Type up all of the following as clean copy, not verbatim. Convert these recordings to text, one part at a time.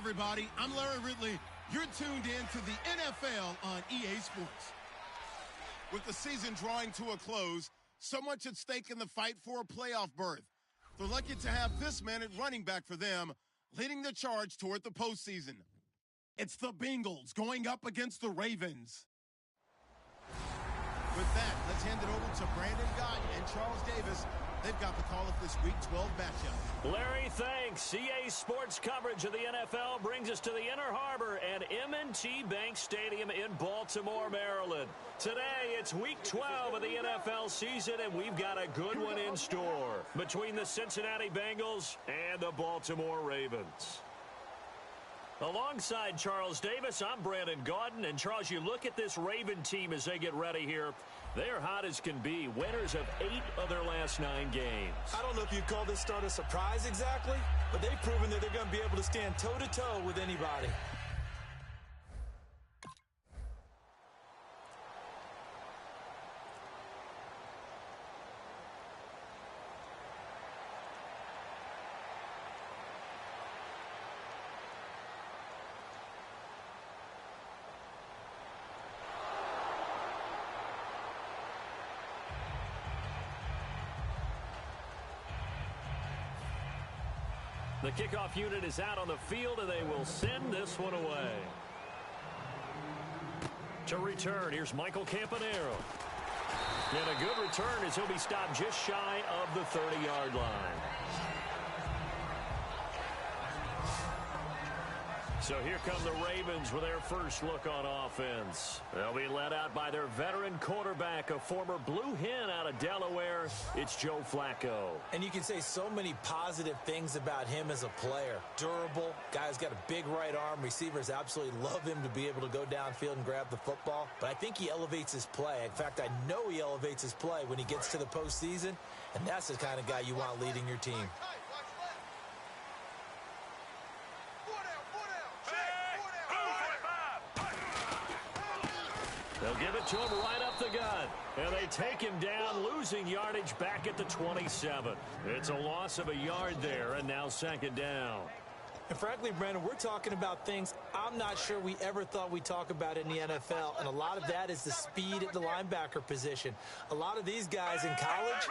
everybody. I'm Larry Ridley. You're tuned in to the NFL on EA Sports. With the season drawing to a close, so much at stake in the fight for a playoff berth. They're lucky to have this man at running back for them, leading the charge toward the postseason. It's the Bengals going up against the Ravens. With that, let's hand it over to Brandon Gott and Charles Davis. They've got the call of this Week 12 matchup. Larry, thanks. EA Sports coverage of the NFL brings us to the Inner Harbor at M&T Bank Stadium in Baltimore, Maryland. Today, it's Week 12 of the NFL season, and we've got a good one in store between the Cincinnati Bengals and the Baltimore Ravens. Alongside Charles Davis, I'm Brandon Gaudin. And, Charles, you look at this Raven team as they get ready here. They're hot as can be. Winners of 8 of their last 9 games. I don't know if you'd call this start a surprise exactly, but they've proven that they're going to be able to stand toe-to-toe with anybody. The kickoff unit is out on the field, and they will send this one away. To return, here's Michael Campanaro. And a good return as he'll be stopped just shy of the 30-yard line. So here come the Ravens with their first look on offense. They'll be led out by their veteran quarterback, a former Blue Hen out of Delaware. It's Joe Flacco. And you can say so many positive things about him as a player. Durable, guy's got a big right arm. Receivers absolutely love him to be able to go downfield and grab the football. But I think he elevates his play. In fact, I know he elevates his play when he gets to the postseason. And that's the kind of guy you want leading your team. They'll give it to him right up the gut. And they take him down, losing yardage back at the 27. It's a loss of a yard there, and now second down. And frankly, Brandon, we're talking about things I'm not sure we ever thought we'd talk about in the NFL, and a lot of that is the speed at the linebacker position. A lot of these guys in college,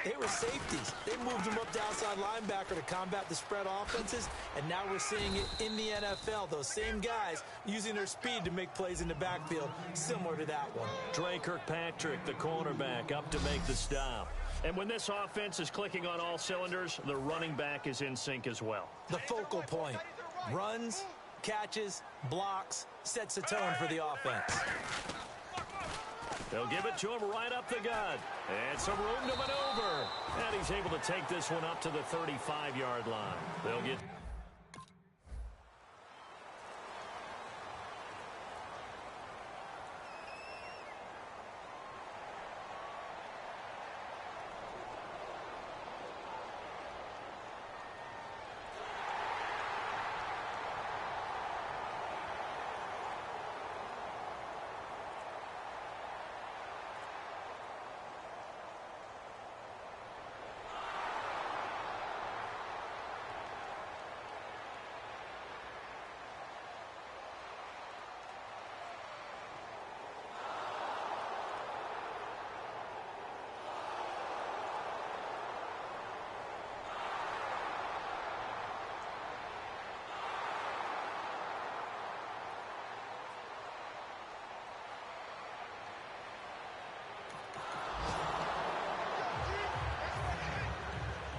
they were safeties. They moved them up to outside linebacker to combat the spread offenses, and now we're seeing it in the NFL. Those same guys using their speed to make plays in the backfield, similar to that one. Dre Kirkpatrick, the cornerback, up to make the stop. And when this offense is clicking on all cylinders, the running back is in sync as well. The focal point. Runs, catches, blocks, sets the tone for the offense. They'll give it to him right up the gut. And some room to maneuver. And he's able to take this one up to the 35-yard line. They'll get...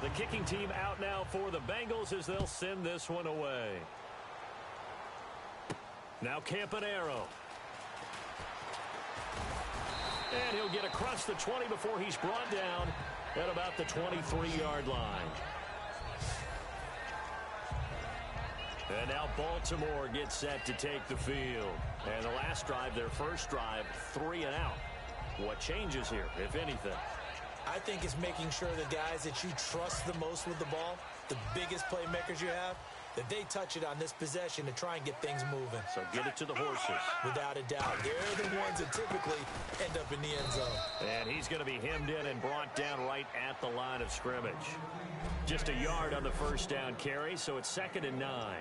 The kicking team out now for the Bengals as they'll send this one away. Now Campanaro. And he'll get across the 20 before he's brought down at about the 23-yard line. And now Baltimore gets set to take the field. And the last drive, their first drive, 3 and out. What changes here, if anything? I think it's making sure the guys that you trust the most with the ball, the biggest playmakers you have, that they touch it on this possession to try and get things moving. So get it to the horses. Without a doubt. They're the ones that typically end up in the end zone. And he's going to be hemmed in and brought down right at the line of scrimmage. Just a yard on the first down carry, so it's 2nd and 9.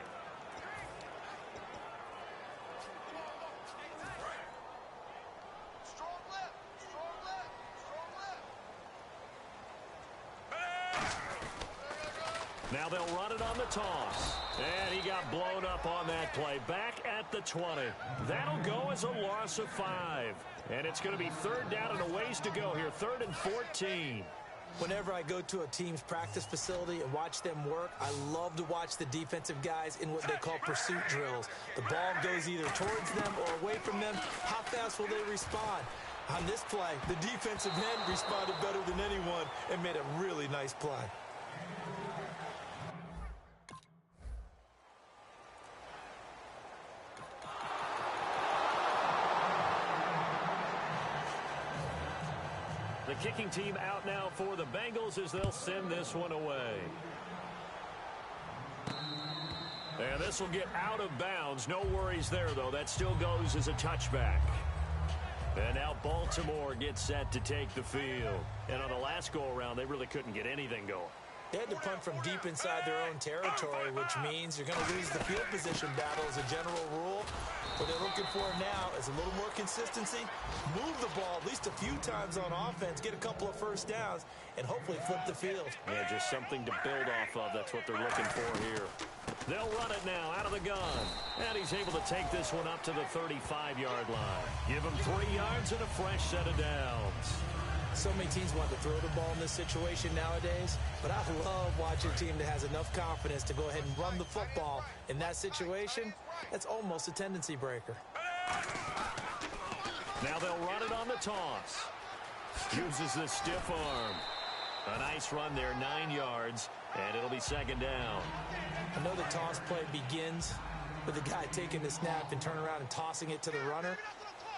Now they'll run it on the toss. And he got blown up on that play. Back at the 20. That'll go as a loss of 5. And it's going to be 3rd down and a ways to go here. 3rd and 14. Whenever I go to a team's practice facility and watch them work, I love to watch the defensive guys in what they call pursuit drills. The ball goes either towards them or away from them. How fast will they respond? On this play, the defensive end responded better than anyone and made a really nice play. The kicking team out now for the Bengals as they'll send this one away. And this will get out of bounds. No worries there, though. That still goes as a touchback. And now Baltimore gets set to take the field. And on the last go-around, they really couldn't get anything going. They had to punt from deep inside their own territory, which means you're going to lose the field position battle as a general rule. What they're looking for now is a little more consistency, move the ball at least a few times on offense, get a couple of first downs, and hopefully flip the field. Yeah, just something to build off of. That's what they're looking for here. They'll run it now out of the gun. And he's able to take this one up to the 35-yard line. Give him 3 yards and a fresh set of downs. So many teams want to throw the ball in this situation nowadays, but I love watching a team that has enough confidence to go ahead and run the football. In that situation, that's almost a tendency breaker. Now they'll run it on the toss. Uses the stiff arm. A nice run there, 9 yards, and it'll be 2nd down. I know the toss play begins with the guy taking the snap and turning around and tossing it to the runner.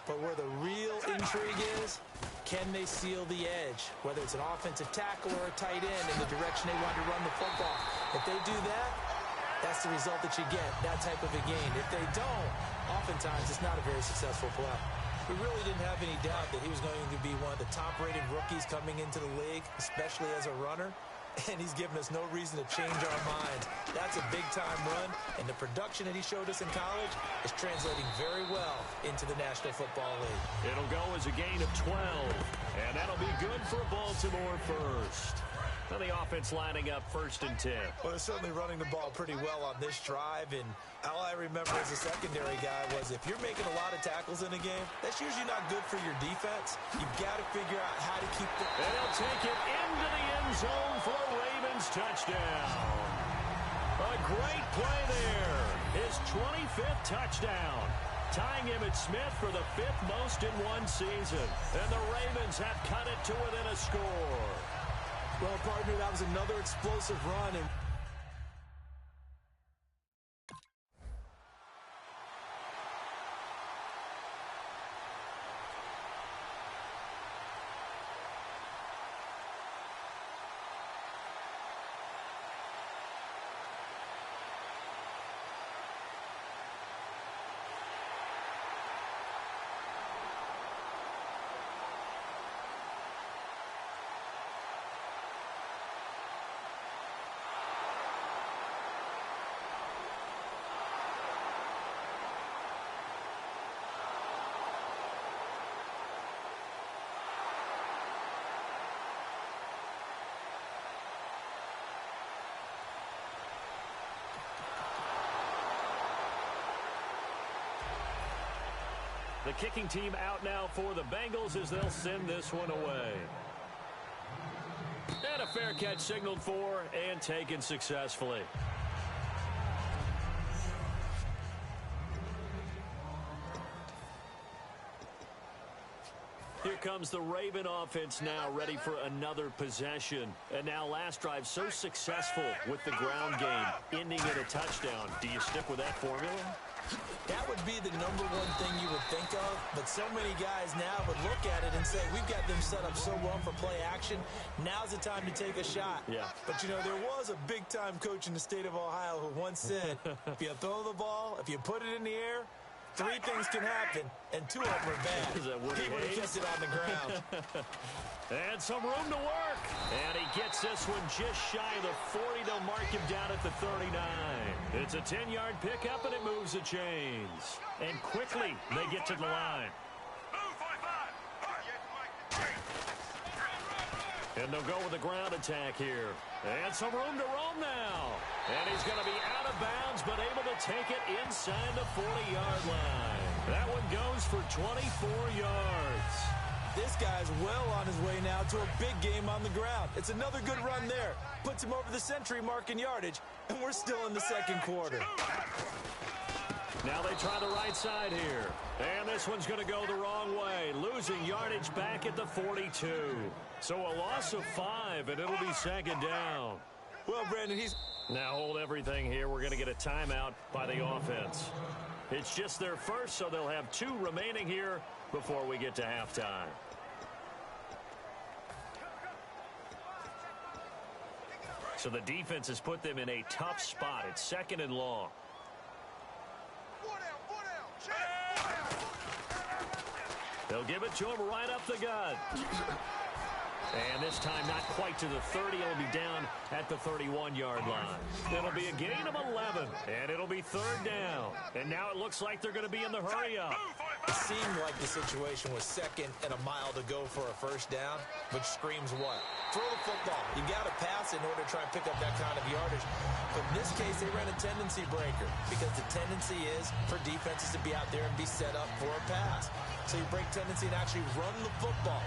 But where the real intrigue is, can they seal the edge? Whether it's an offensive tackle or a tight end in the direction they want to run the football. If they do that, that's the result that you get, that type of a gain. If they don't, oftentimes it's not a very successful play. We really didn't have any doubt that he was going to be one of the top-rated rookies coming into the league, especially as a runner. And he's given us no reason to change our minds. That's a big-time run, and the production that he showed us in college is translating very well into the National Football League. It'll go as a gain of 12, and that'll be good for Baltimore first. Now the offense lining up 1st and 10. Well, they're certainly running the ball pretty well on this drive, and all I remember as a secondary guy was if you're making a lot of tackles in a game, that's usually not good for your defense. You've got to figure out how to keep the... And he'll take it into the end zone for a Ravens touchdown. A great play there. His 25th touchdown. Tying Emmitt Smith for the 5th most in one season. And the Ravens have cut it to within a score. Well, partner, that was another explosive run. And the kicking team out now for the Bengals as they'll send this one away. And a fair catch signaled for and taken successfully. Here comes the Raven offense now, ready for another possession. And now last drive so successful with the ground game, ending in a touchdown. Do you stick with that formula? that would be the number one thing you would think of, but so many guys now would look at it and say, we've got them set up so well for play action, now's the time to take a shot. Yeah. But, you know, there was a big-time coach in the state of Ohio who once said, if you throw the ball, if you put it in the air, 3 things can happen, and 2 of them are bad. He would have kept it on the ground. And some room to work. And he gets this one just shy of the 40. They'll mark him down at the 39. It's a 10-yard pickup, and it moves the chains. And quickly, they get to the line. And they'll go with a ground attack here. And some room to roam now. And he's going to be out of bounds, but able to take it inside the 40-yard line. That one goes for 24 yards. This guy's well on his way now to a big game on the ground. It's another good run there. Puts him over the century mark in yardage, and we're still in the second quarter. Now they try the right side here. And this one's going to go the wrong way. Losing yardage back at the 42. So a loss of 5, and it'll be second down. Well, Brandon, Now hold everything here. We're going to get a timeout by the offense. It's just their first, so they'll have 2 remaining here before we get to halftime. So the defense has put them in a tough spot. It's second and long. They'll give it to him right up the gut. And this time not quite to the 30. It'll be down at the 31-yard line. It'll be a gain of 11, and it'll be third down. And now it looks like they're going to be in the hurry up. it seemed like the situation was second and a mile to go for a first down, which screams what? Throw the football. You got to pass in order to try and pick up that kind of yardage. But in this case, they ran a tendency breaker because the tendency is for defenses to be out there and be set up for a pass. So you break tendency and actually run the football.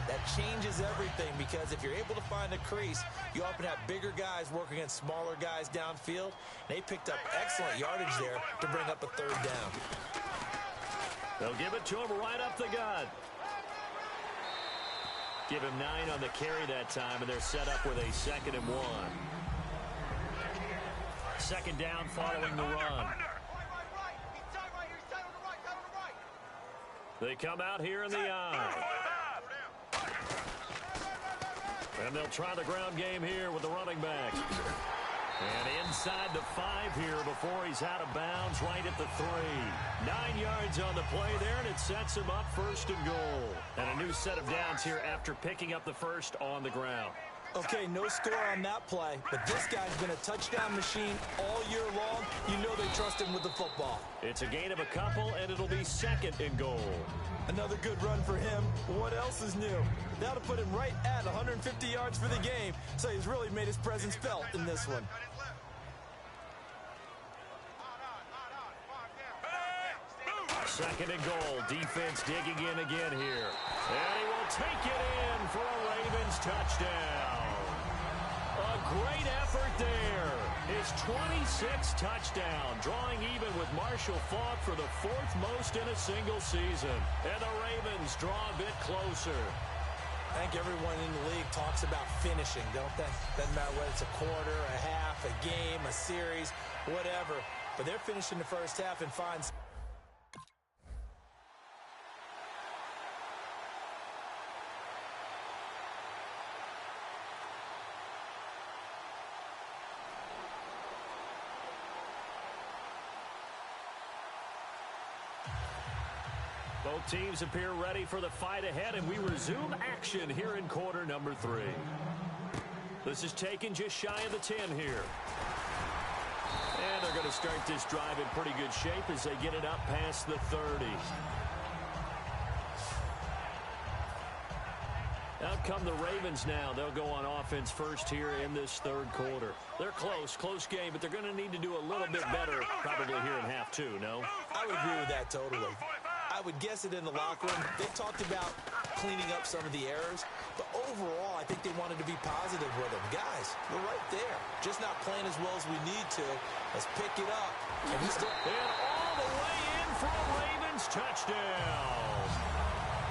That changes everything because if you're able to find a crease, you often have bigger guys working against smaller guys downfield. They picked up excellent yardage there to bring up a third down. They'll give it to him right up the gut. Give him 9 on the carry that time, and they're set up with a 2nd and 1. Second down following the run. They come out here in the eye. And they'll try the ground game here with the running back. And inside the 5 here before he's out of bounds right at the 3. 9 yards on the play there, and it sets him up 1st and goal. And a new set of downs here after picking up the first on the ground. Okay, no score on that play, but this guy's been a touchdown machine all year long. You know they trust him with the football. It's a gain of a couple, and it'll be 2nd and goal. Another good run for him. What else is new? That'll put him right at 150 yards for the game, so he's really made his presence felt in this one. Second and goal. Defense digging in again here. And he will take it in for a Ravens touchdown. A great effort there. His 26th touchdown, drawing even with Marshall Faulk for the 4th most in a single season. And the Ravens draw a bit closer. I think everyone in the league talks about finishing, don't they? Doesn't matter whether it's a quarter, a half, a game, a series, whatever. But they're finishing the first half and find... Both teams appear ready for the fight ahead, and we resume action here in quarter number 3. This is taken just shy of the 10 here. And they're going to start this drive in pretty good shape as they get it up past the 30. Out come the Ravens now. They'll go on offense first here in this 3rd quarter. They're close game, but they're going to need to do a little bit better probably here in half 2, no? I would agree with that totally. I would guess it in the locker room. They talked about cleaning up some of the errors, but overall, I think they wanted to be positive with them. Guys, we're right there. Just not playing as well as we need to. Let's pick it up. And all the way in for a Ravens touchdown.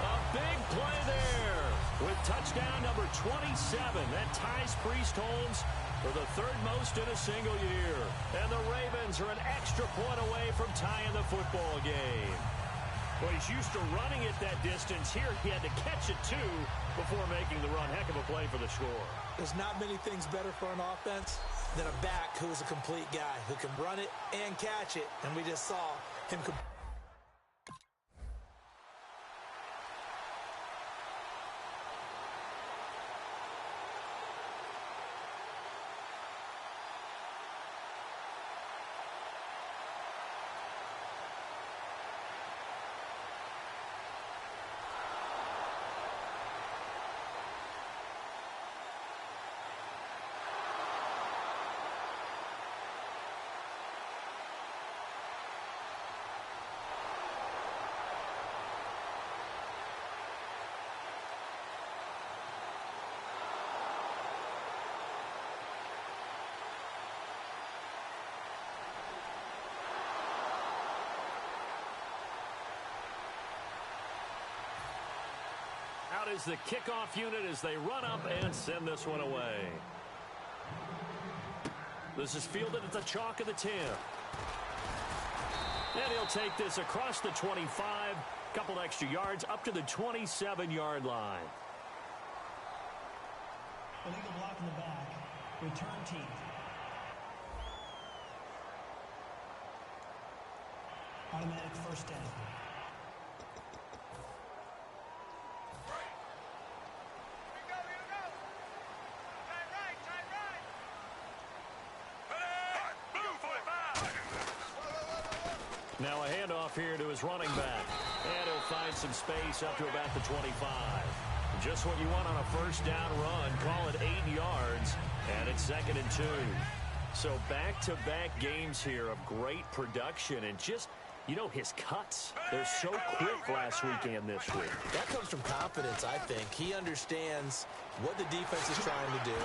A big play there with touchdown number 27. That ties Priest Holmes for the 3rd most in a single year. And the Ravens are an extra point away from tying the football game. Well, he's used to running it that distance. Here he had to catch it, too, before making the run. Heck of a play for the score. There's not many things better for an offense than a back who's a complete guy who can run it and catch it. And we just saw him Out is the kickoff unit as they run up and send this one away. This is fielded at the chalk of the 10. And he'll take this across the 25, couple extra yards up to the 27-yard line. Illegal block in the back. Return team. Automatic first down. Now a handoff here to his running back. And he'll find some space up to about the 25. Just what you want on a first down run. Call it 8 yards. And it's 2nd and 2. So back-to-back games here of great production. And just, you know, his cuts. They're so quick last week and this week. That comes from confidence, I think. He understands what the defense is trying to do.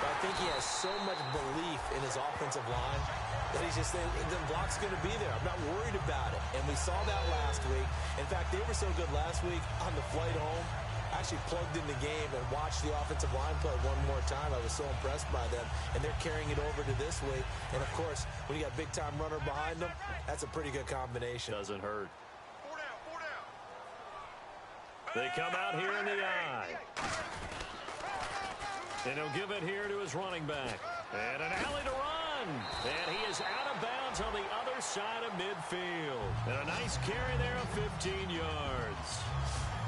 But I think he has so much belief in his offensive line that he's just saying the block's going to be there. I'm not worried about it. And we saw that last week. In fact, they were so good last week on the flight home. I actually plugged in the game and watched the offensive line play one more time. I was so impressed by them. And they're carrying it over to this week. And, of course, when you got a big-time runner behind them, that's a pretty good combination. Doesn't hurt. They come out here in the eye. And he'll give it here to his running back. And an alley to run. And he is out of bounds on the other side of midfield. And a nice carry there of 15 yards.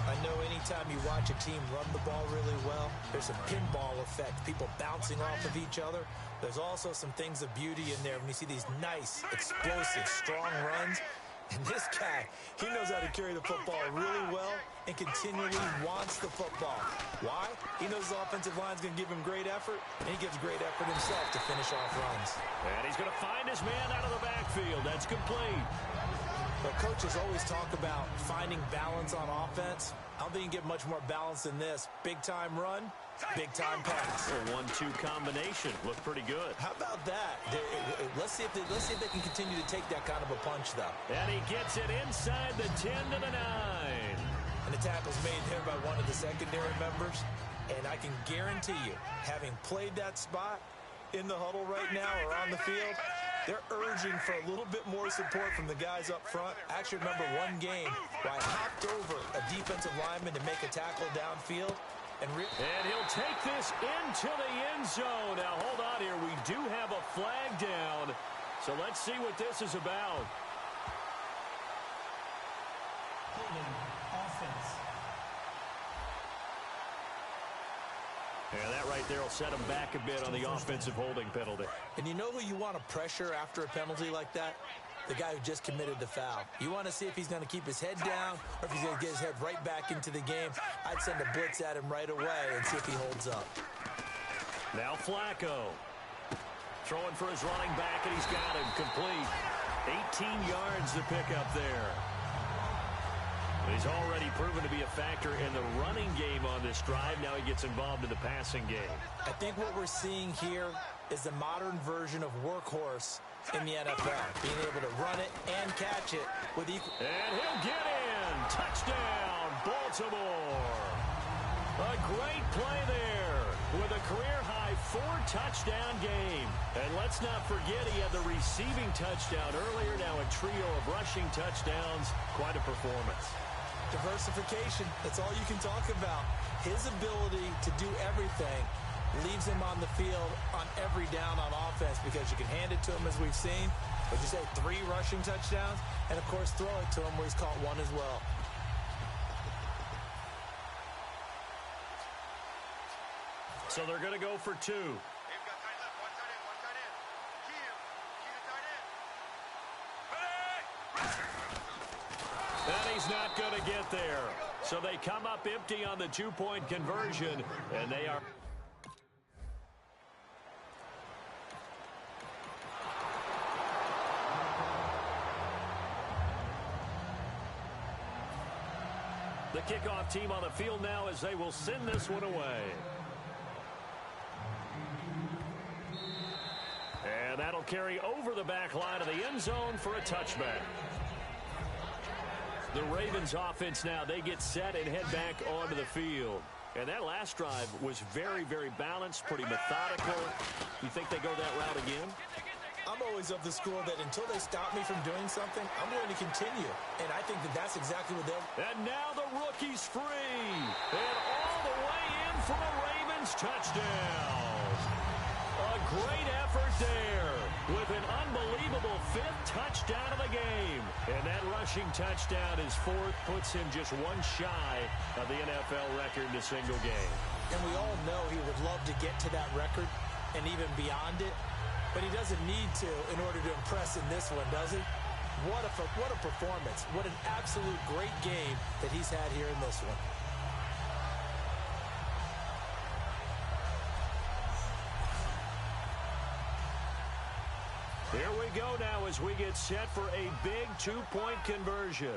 I know anytime you watch a team run the ball really well, there's a pinball effect, people bouncing off of each other. There's also some things of beauty in there when you see these nice, explosive, strong runs. And this guy, he knows how to carry the football really well and continually wants the football. Why? He knows the offensive line's going to give him great effort, and he gives great effort himself to finish off runs. And he's going to find his man out of the backfield. That's complete. But coaches always talk about finding balance on offense. I don't think you can get much more balance than this. Big-time run, big-time pass. A 1-2 combination. Looked pretty good. How about that? Let's see if they can continue to take that kind of a punch, though. And he gets it inside the 10 to the 9. And the tackle's made there by one of the secondary members. And I can guarantee you, having played that spot in the huddle right now or on the field, they're urging for a little bit more support from the guys up front. I actually remember one game where I hopped over a defensive lineman to make a tackle downfield. And he'll take this into the end zone. Now, hold on here. We do have a flag down. So let's see what this is about. Holding offense. Yeah, that right there will set him back a bit on the offensive holding penalty. And you know who you want to pressure after a penalty like that? The guy who just committed the foul. You want to see if he's going to keep his head down or if he's going to get his head right back into the game. I'd send a blitz at him right away and see if he holds up. Now Flacco. Throwing for his running back, and he's got him complete. 18 yards to pick up there. He's already proven to be a factor in the running game on this drive. Now he gets involved in the passing game. I think what we're seeing here is the modern version of workhorse in the NFL. Being able to run it and catch it with equal. And he'll get in. Touchdown, Baltimore. A great play there with a career-high 4-touchdown game. And let's not forget he had the receiving touchdown earlier. Now a trio of rushing touchdowns. Quite a performance. Diversification, that's all you can talk about. His ability to do everything leaves him on the field on every down on offense because you can hand it to him as we've seen. But you say 3 rushing touchdowns, and of course throw it to him where he's caught 1 as well. So they're going to go for 2. And he's not going to get there. So they come up empty on the 2-point conversion, and they are... The kickoff team on the field now as they will send this one away. And that'll carry over the back line of the end zone for a touchback. The Ravens offense now, they get set and head back onto the field. And that last drive was very, very balanced, pretty methodical. You think they go that route again? I'm always of the school that until they stop me from doing something, I'm going to continue. And I think that that's exactly what they'll... And now the rookie's free. And all the way in for a Ravens touchdown. A great effort there with an unbelievable 5th touchdown of the game. And that rushing touchdown is 4th, puts him just one shy of the NFL record in a single game. And we all know he would love to get to that record and even beyond it. But he doesn't need to in order to impress in this one, does he? What a performance. What an absolute great game that he's had here in this one. Here we go now as we get set for a big 2-point conversion.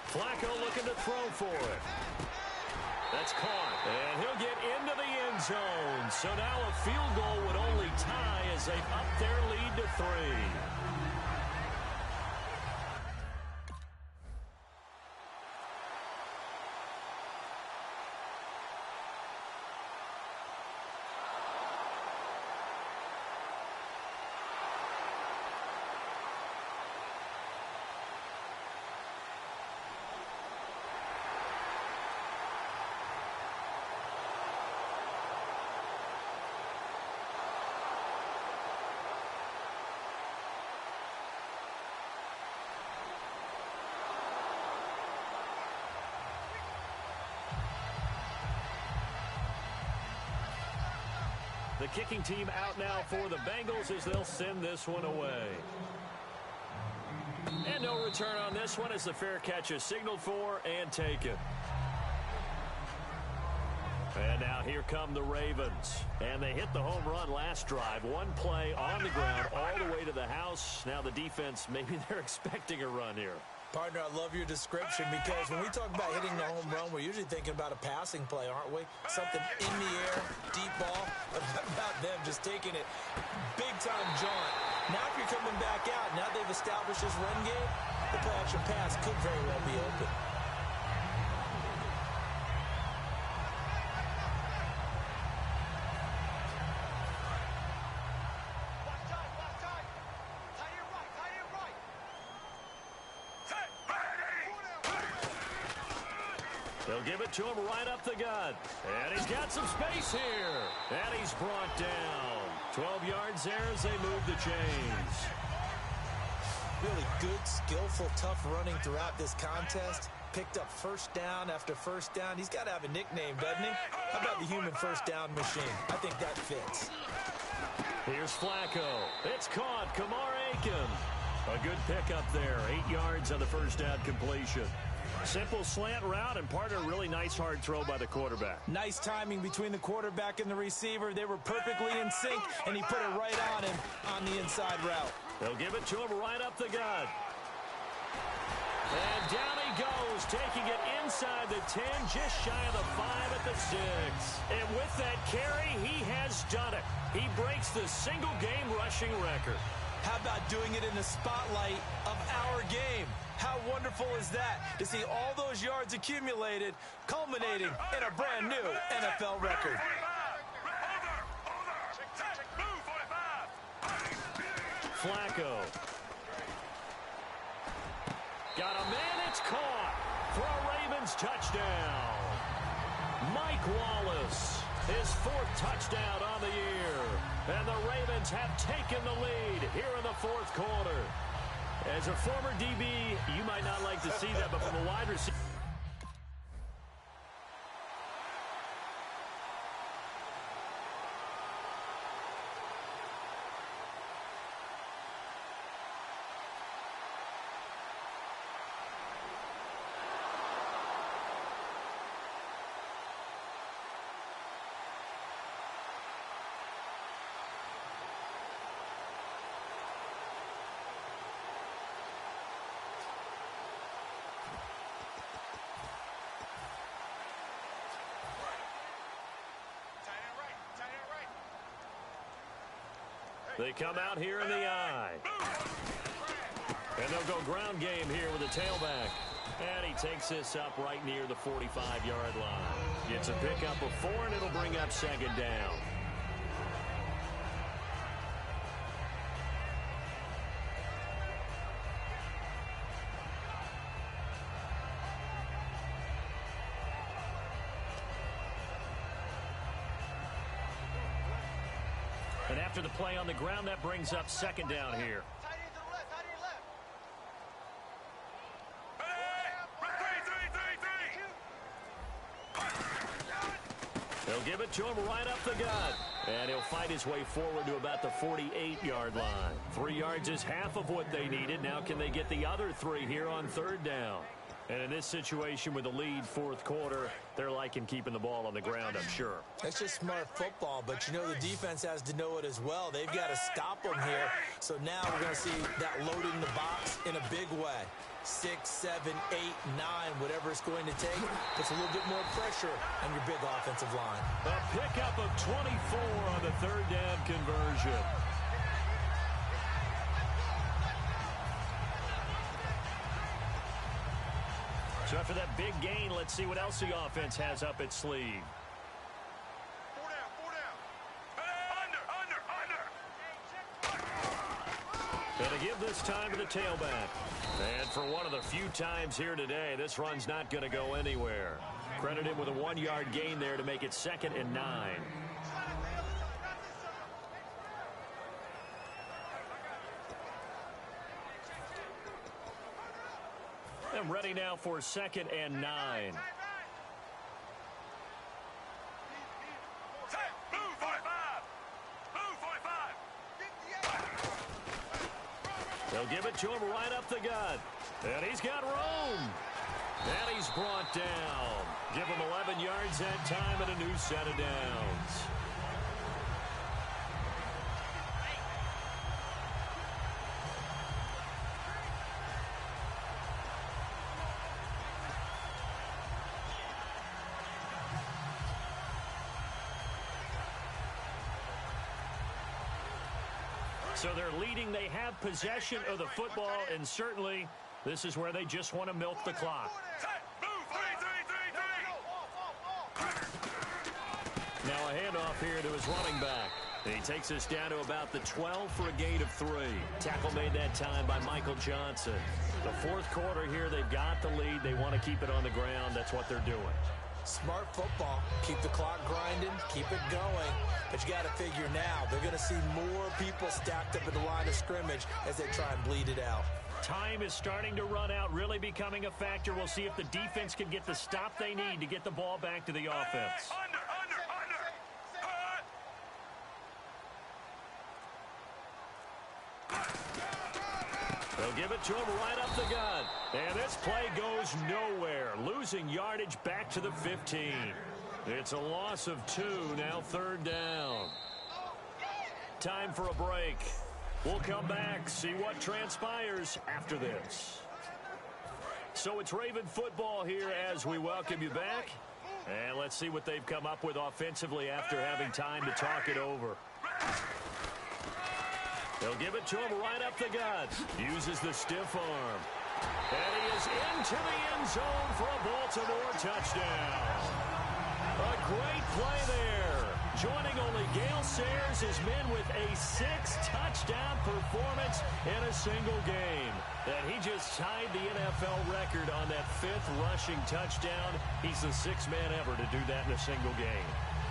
Flacco looking to throw for it. That's caught, and he'll get into the end zone. So now a field goal would only tie as they up their lead to 3. The kicking team out now for the Bengals as they'll send this one away. And no return on this one as the fair catch is signaled for and taken. And now here come the Ravens. And they hit the home run last drive. One play on the ground all the way to the house. Now the defense, maybe they're expecting a run here. Partner, I love your description because when we talk about hitting the home run, we're usually thinking about a passing play, aren't we? Something in the air, deep ball. But about them just taking it big-time jaunt. Now if you're coming back out, now they've established this run game, the play-action pass could very well be open. They'll give it to him right up the gut. And he's got some space here. And he's brought down. 12 yards there as they move the chains. Really good, skillful, tough running throughout this contest. Picked up first down after first down. He's got to have a nickname, doesn't he? How about the human first down machine? I think that fits. Here's Flacco. It's caught. Kamar Aiken. A good pickup there. 8 yards on the first down completion. Simple slant route and part of a really nice hard throw by the quarterback. Nice timing between the quarterback and the receiver. They were perfectly in sync, and he put it right on him on the inside route. They'll give it to him right up the gut. And down he goes, taking it inside the 10, just shy of the 5 at the 6. And with that carry, he has done it. He breaks the single-game rushing record. How about doing it in the spotlight of our game? How wonderful is that to see all those yards accumulated, culminating in a brand new NFL record. Flacco. Got a man, it's caught for a Ravens touchdown. Mike Wallace, his 4th touchdown on the year. And the Ravens have taken the lead here in the 4th quarter. As a former DB, you might not like to see that, but from a wide receiver. They come out here in the eye. And they'll go ground game here with a tailback. And he takes this up right near the 45-yard line. Gets a pickup of 4, and it'll bring up second down. And after the play on the ground, that brings up second down here. They'll give it to him right up the gut. And he'll fight his way forward to about the 48-yard line. 3 yards is half of what they needed. Now can they get the other 3 here on third down? And in this situation with the lead fourth quarter, they're liking keeping the ball on the ground, I'm sure. That's just smart football, but you know the defense has to know it as well. They've got to stop them here. So now we're going to see that loading the box in a big way. 6, 7, 8, 9, whatever it's going to take, puts a little bit more pressure on your big offensive line. A pickup of 24 on the third down conversion. So after that big gain, let's see what else the offense has up its sleeve. 4 down. Under. And to give this time to the tailback. And for one of the few times here today, this run's not going to go anywhere. Credit him with a 1-yard gain there to make it 2nd and 9. And ready now for 2nd and 9. They'll give it to him right up the gut. And he's got room. And he's brought down. Give him 11 yards that time and a new set of downs. So they're leading. They have possession of the football, and certainly this is where they just want to milk the clock. Now a handoff here to his running back. And he takes us down to about the 12 for a gain of 3. Tackle made that time by Michael Johnson. The fourth quarter here, they've got the lead. They want to keep it on the ground. That's what they're doing. Smart football. Keep the clock grinding. Keep it going. But you got to figure now, they're going to see more people stacked up at the line of scrimmage as they try and bleed it out. Time is starting to run out, really becoming a factor. We'll see if the defense can get the stop they need to get the ball back to the offense. They'll give it to him right up the gut. And this play goes nowhere. Losing yardage back to the 15. It's a loss of 2, now third down. Time for a break. We'll come back, see what transpires after this. So it's Raven football here as we welcome you back. And let's see what they've come up with offensively after having time to talk it over. They'll give it to him right up the gut. Uses the stiff arm. And he is into the end zone for a Baltimore touchdown. A great play there. Joining only Gale Sayers, his men with a 6-touchdown performance in a single game. And he just tied the NFL record on that 5th rushing touchdown. He's the 6th man ever to do that in a single game.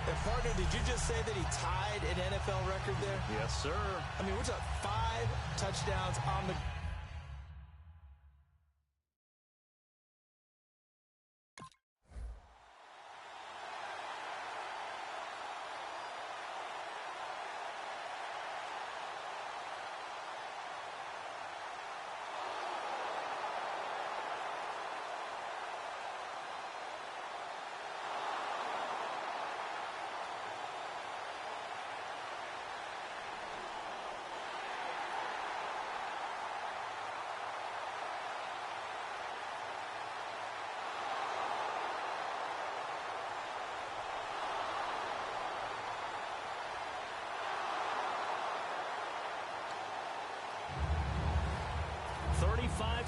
And partner, did you just say that he tied an NFL record there? Yes, sir. I mean, we're talking 5 touchdowns on the...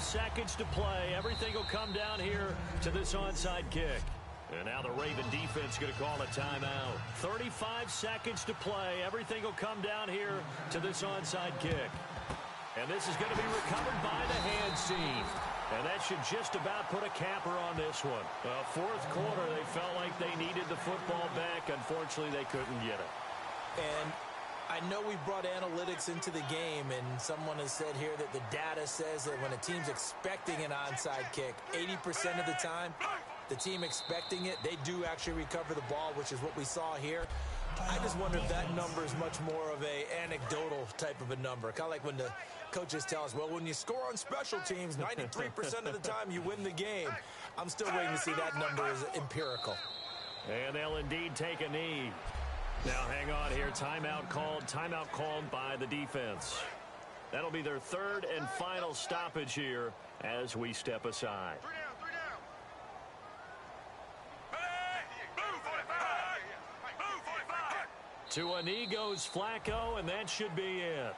seconds to play. Everything will come down here to this onside kick. And now the Raven defense going to call a timeout. 35 seconds to play. Everything will come down here to this onside kick. And this is going to be recovered by the hands team. And that should just about put a capper on this one. Fourth quarter, they felt like they needed the football back. Unfortunately, they couldn't get it. And I know we brought analytics into the game, and someone has said here that the data says that when a team's expecting an onside kick, 80% of the time, the team expecting it, they do actually recover the ball, which is what we saw here. I just wonder if that number is much more of a anecdotal type of a number. Kind of like when the coaches tell us, well, when you score on special teams, 93% of the time you win the game. I'm still waiting to see that number is empirical. And they'll indeed take a knee. Now hang on here. Timeout called by the defense. That'll be their third and final stoppage here as we step aside. To a knee goes Flacco, and that should be it.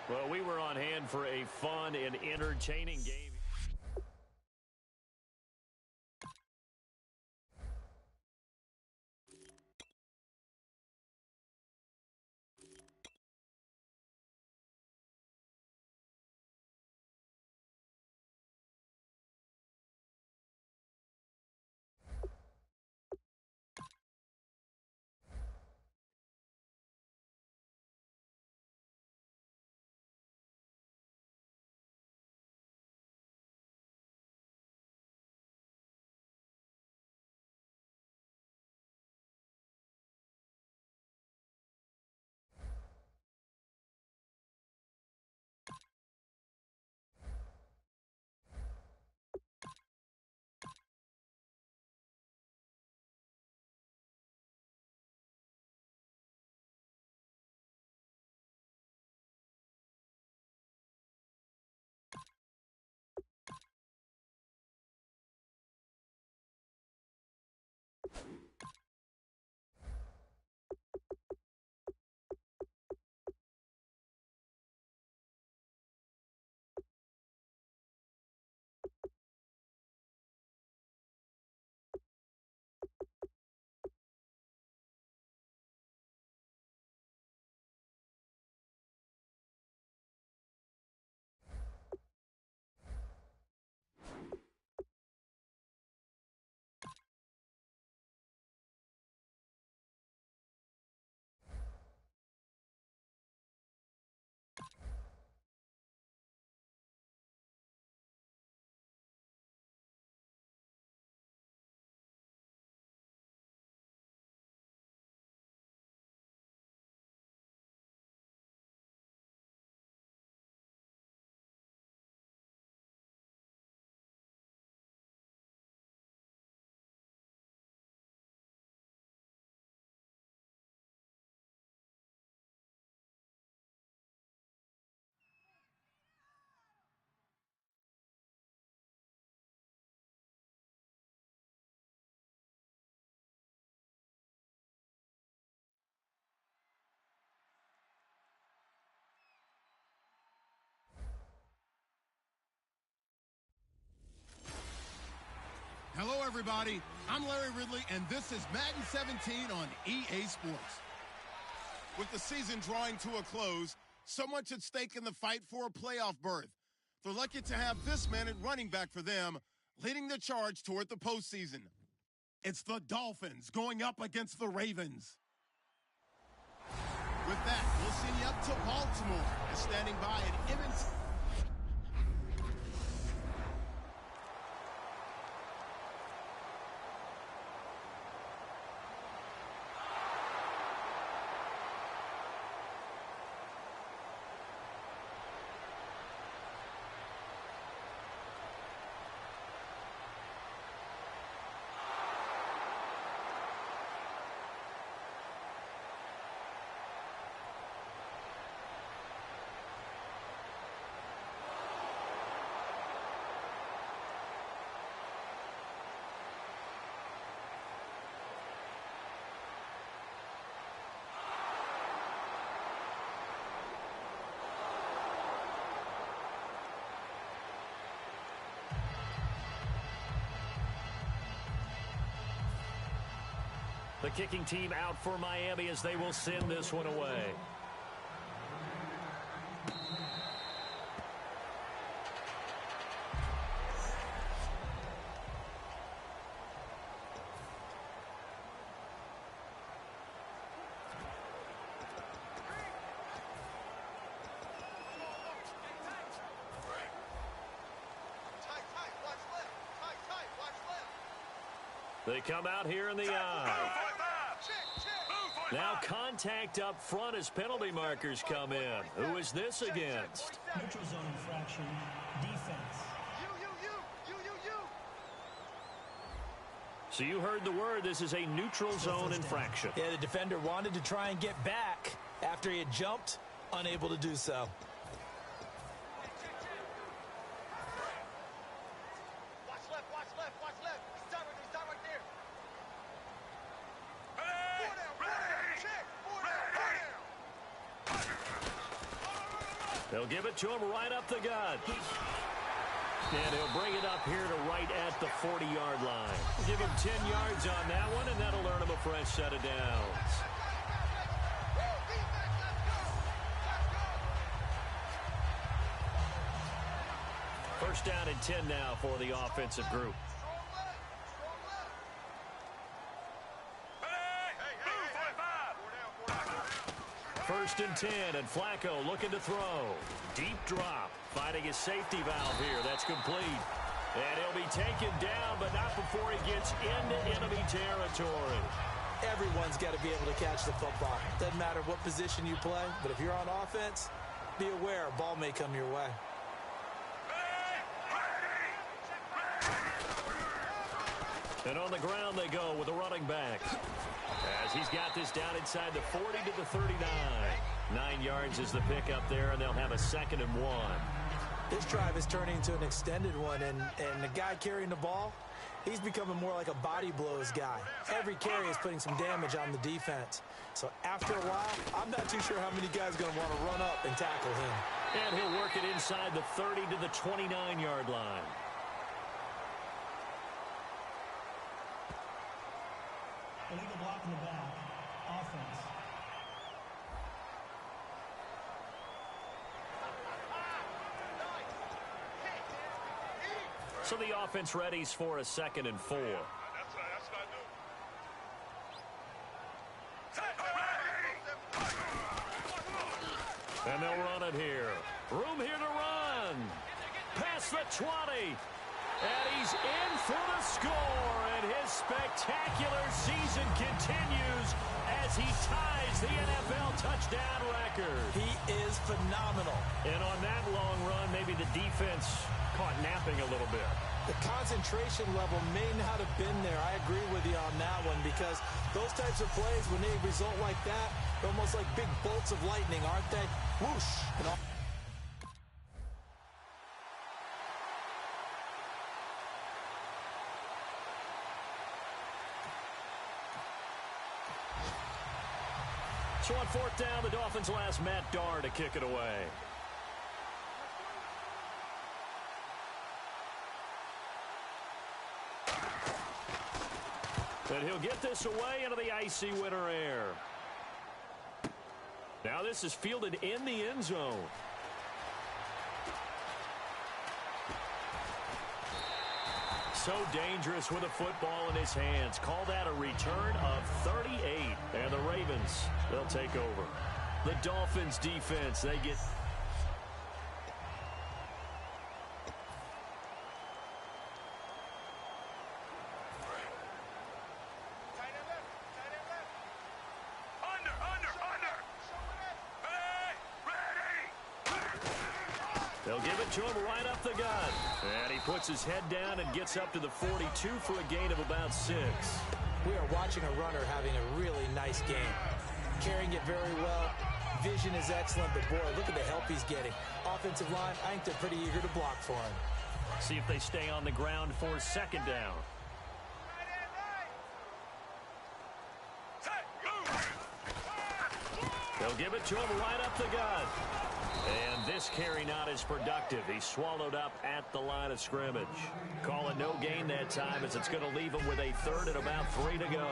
Well, we were on hand for a fun and entertaining game. Hello, everybody. I'm Larry Ridley, and this is Madden 17 on EA Sports. With the season drawing to a close, so much at stake in the fight for a playoff berth. They're lucky to have this man at running back for them, leading the charge toward the postseason. It's the Dolphins going up against the Ravens. With that, we'll send you up to Baltimore, and standing by at Emmons. The kicking team out for Miami as they will send this one away. They come out here in the eye. Now contact up front as penalty markers come in. Who is this against? Neutral zone infraction, defense. So you heard the word. This is a neutral zone infraction. Yeah, the defender wanted to try and get back after he had jumped, unable to do so. They'll give it to him right up the gut. And he'll bring it up here to right at the 40-yard line. Give him 10 yards on that one, and that'll earn him a fresh set of downs. First down and 10 now for the offensive group. First and 10, and Flacco looking to throw. Deep drop, finding his safety valve here. That's complete. And he'll be taken down, but not before he gets into enemy territory. Everyone's got to be able to catch the football. Doesn't matter what position you play, but if you're on offense, be aware a ball may come your way. And on the ground they go with the running back. As he's got this down inside the 40 to the 39. 9 yards is the pickup there, and they'll have a 2nd and 1. This drive is turning into an extended one, and the guy carrying the ball, he's becoming more like a body blows guy. Every carry is putting some damage on the defense. So after a while, I'm not too sure how many guys are going to want to run up and tackle him. And he'll work it inside the 30 to the 29-yard line. Illegal block in the back. Offense. So the offense readies for a 2nd and 4. And they'll run it here. Room here to run. Past the 20. And he's in for the score. And his spectacular season continues as he ties the NFL touchdown record. He is phenomenal. And on that long run, maybe the defense caught napping a little bit. The concentration level may not have been there. I agree with you on that one, because those types of plays, when they result like that, they're almost like big bolts of lightning, aren't they? Whoosh! And all. So on 4th down, the Dolphins will ask Matt Darr to kick it away. And he'll get this away into the icy winter air. Now this is fielded in the end zone. So dangerous with a football in his hands. Call that a return of 38. And the Ravens, they'll take over. The Dolphins defense, they get... They'll give it to him right up the gut. And he puts his head down and gets up to the 42 for a gain of about 6. We are watching a runner having a really nice game. Carrying it very well. Vision is excellent, but boy, look at the help he's getting. Offensive line, I think they're pretty eager to block for him. See if they stay on the ground for 2nd down. They'll give it to him right up the gut. And this carry not as productive. He's swallowed up at the line of scrimmage. Call it no gain that time, as it's going to leave him with a 3rd and about 3 to go.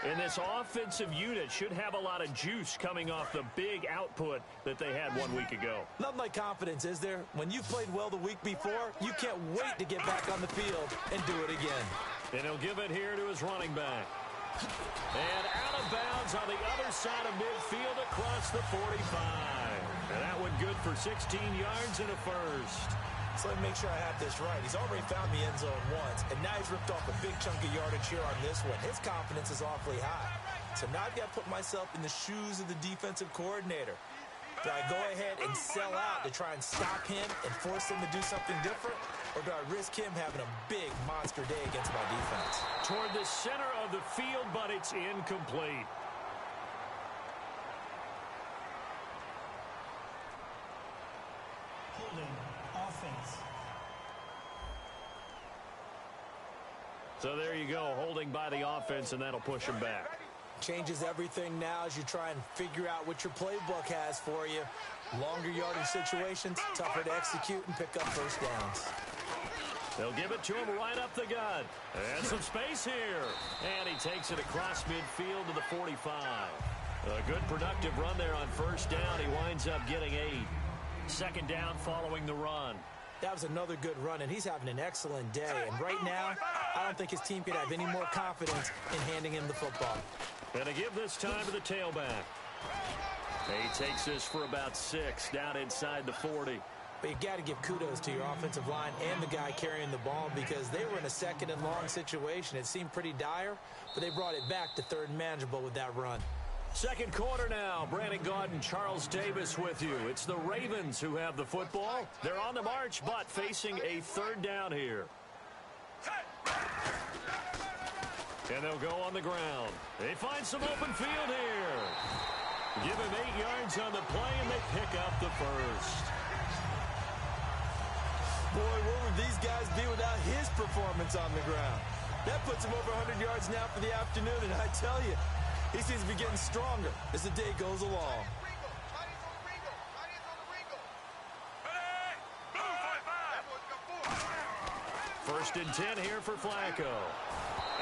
And this offensive unit should have a lot of juice coming off the big output that they had 1 week ago. Nothing like confidence, is there? When you've played well the week before, you can't wait to get back on the field and do it again. And he'll give it here to his running back. And out of bounds on the other side of midfield across the 45. And that went good for 16 yards and a first. So let me make sure I have this right. He's already found the end zone once, and now he's ripped off a big chunk of yardage here on this one. His confidence is awfully high. So now I've got to put myself in the shoes of the defensive coordinator. Do I go ahead and sell out to try and stop him and force him to do something different? Or do I risk him having a big monster day against my defense? Toward the center of the field, but it's incomplete. Holding offense. So there you go, holding by the offense, and that'll push him back. Changes everything now as you try and figure out what your playbook has for you. Longer yardage situations, tougher to execute and pick up first downs. They'll give it to him right up the gut. And some space here. And he takes it across midfield to the 45. A good productive run there on first down. He winds up getting 8. Second down following the run. That was another good run, and he's having an excellent day. And right now, I don't think his team could have any more confidence in handing him the football. And to give this time to the tailback. He takes this for about 6 down inside the 40. But you got to give kudos to your offensive line and the guy carrying the ball because they were in a second and long situation. It seemed pretty dire, but they brought it back to third and manageable with that run. Second quarter now. Brandon Gaudin, Charles Davis with you. It's the Ravens who have the football. They're on the march, but facing a third down here. And they'll go on the ground. They find some open field here. Give him 8 yards on the play, and they pick up the first. Boy, where would these guys be without his performance on the ground? That puts him over 100 yards now for the afternoon, and I tell you, he seems to be getting stronger as the day goes along. First and 10 here for Flacco.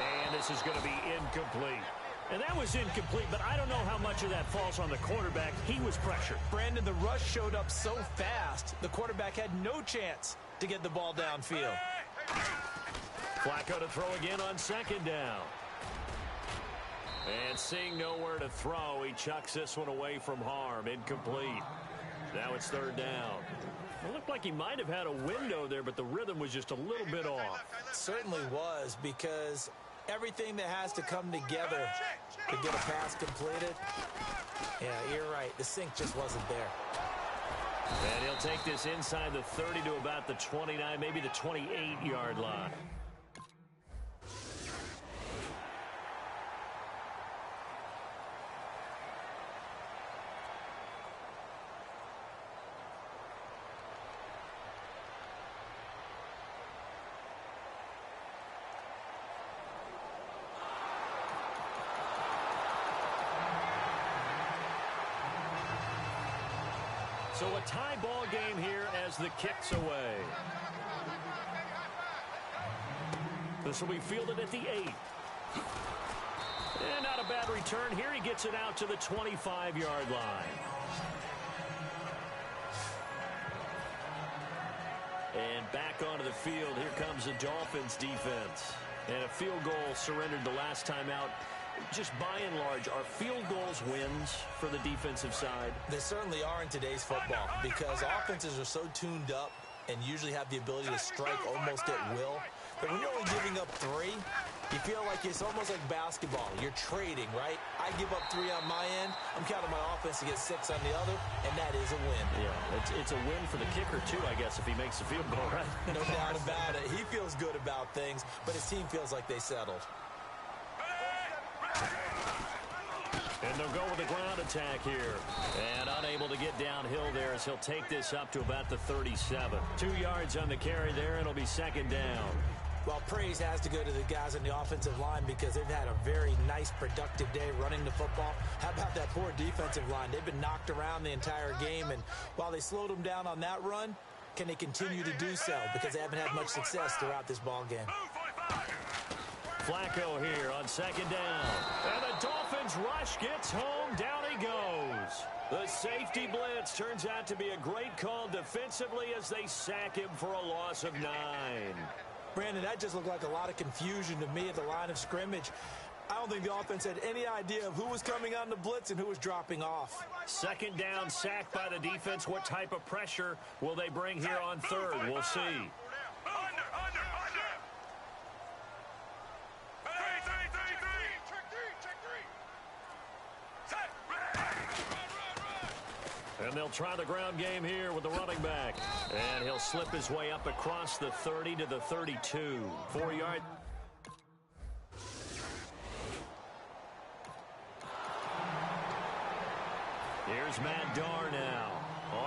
And this is going to be incomplete. And that was incomplete, but I don't know how much of that falls on the quarterback. He was pressured. Brandon, the rush showed up so fast, the quarterback had no chance to get the ball downfield. Flacco to throw again on second down. And seeing nowhere to throw, he chucks this one away from harm. Incomplete. Now it's third down. It looked like he might have had a window there, but the rhythm was just a little bit off. It certainly was, because everything that has to come together to get a pass completed, yeah, you're right. The sync just wasn't there. And he'll take this inside the 30 to about the 29, maybe the 28-yard line. So a tie ball game here as the kick's away. This will be fielded at the 8. And not a bad return here. He gets it out to the 25-yard line. And back onto the field. Here comes the Dolphins defense. And a field goal surrendered the last time out. Just by and large, are field goals wins for the defensive side? They certainly are in today's football because offenses are so tuned up and usually have the ability to strike almost at will. But when you're only giving up 3, you feel like it's almost like basketball. You're trading, right? I give up 3 on my end. I'm counting my offense to get 6 on the other, and that is a win. Yeah, it's a win for the kicker, too, I guess, if he makes the field goal, right? No doubt about it. He feels good about things, but his team feels like they settled. And they'll go with a ground attack here. And unable to get downhill there as he'll take this up to about the 37. 2 yards on the carry there, and it'll be second down. Well, praise has to go to the guys on the offensive line because they've had a very nice, productive day running the football. How about that poor defensive line? They've been knocked around the entire game, and while they slowed them down on that run, can they continue to do so? Because they haven't had much success throughout this ball game. Flacco here on second down. And the Dolphins rush gets home. Down he goes. The safety blitz turns out to be a great call defensively as they sack him for a loss of 9. Brandon, that just looked like a lot of confusion to me at the line of scrimmage. I don't think the offense had any idea of who was coming on the blitz and who was dropping off. Second down, sacked by the defense. What type of pressure will they bring here on third? We'll see. And they'll try the ground game here with the running back. And he'll slip his way up across the 30 to the 32. 4-yard. Here's Matt Darr now.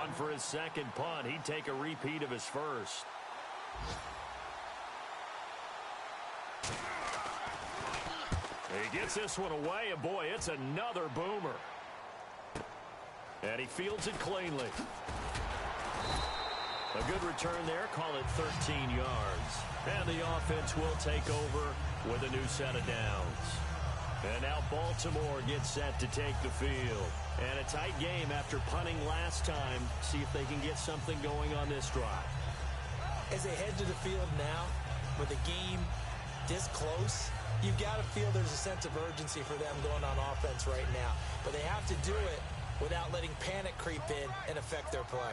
On for his second punt. He'd take a repeat of his first. He gets this one away, and boy, it's another boomer. And he fields it cleanly. A good return there. Call it 13 yards. And the offense will take over with a new set of downs. And now Baltimore gets set to take the field. And a tight game after punting last time. See if they can get something going on this drive. As they head to the field now, with the game this close, you've got to feel there's a sense of urgency for them going on offense right now. But they have to do it without letting panic creep in and affect their play.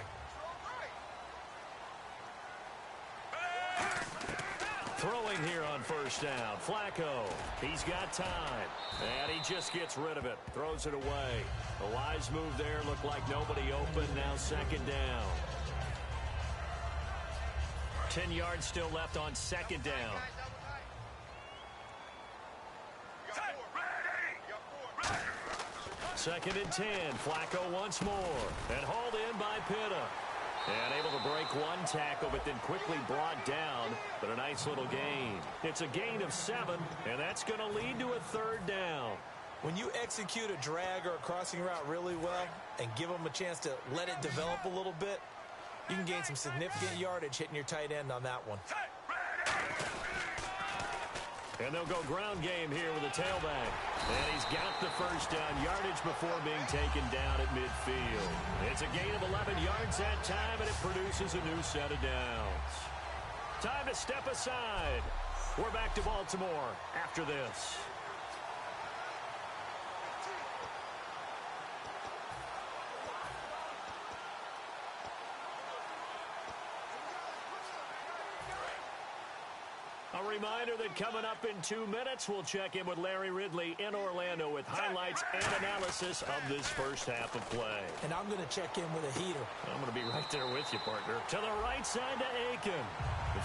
Throwing here on first down. Flacco. He's got time. And he just gets rid of it. Throws it away. A wise move there. Looked like nobody open. Now second down. 10 yards still left on second down. Second and 10. Flacco once more. And hauled in by Pitta. And able to break one tackle, but then quickly brought down. But a nice little gain. It's a gain of 7, and that's going to lead to a third down. When you execute a drag or a crossing route really well and give them a chance to let it develop a little bit, you can gain some significant yardage hitting your tight end on that one. And they'll go ground game here with a tailback. And he's got the first down yardage before being taken down at midfield. It's a gain of 11 yards that time, and it produces a new set of downs. Time to step aside. We're back to Baltimore after this. A reminder that coming up in 2 minutes, we'll check in with Larry Ridley in Orlando with highlights and analysis of this first half of play. And I'm going to check in with a heater. I'm going to be right there with you, partner. To the right side to Aiken.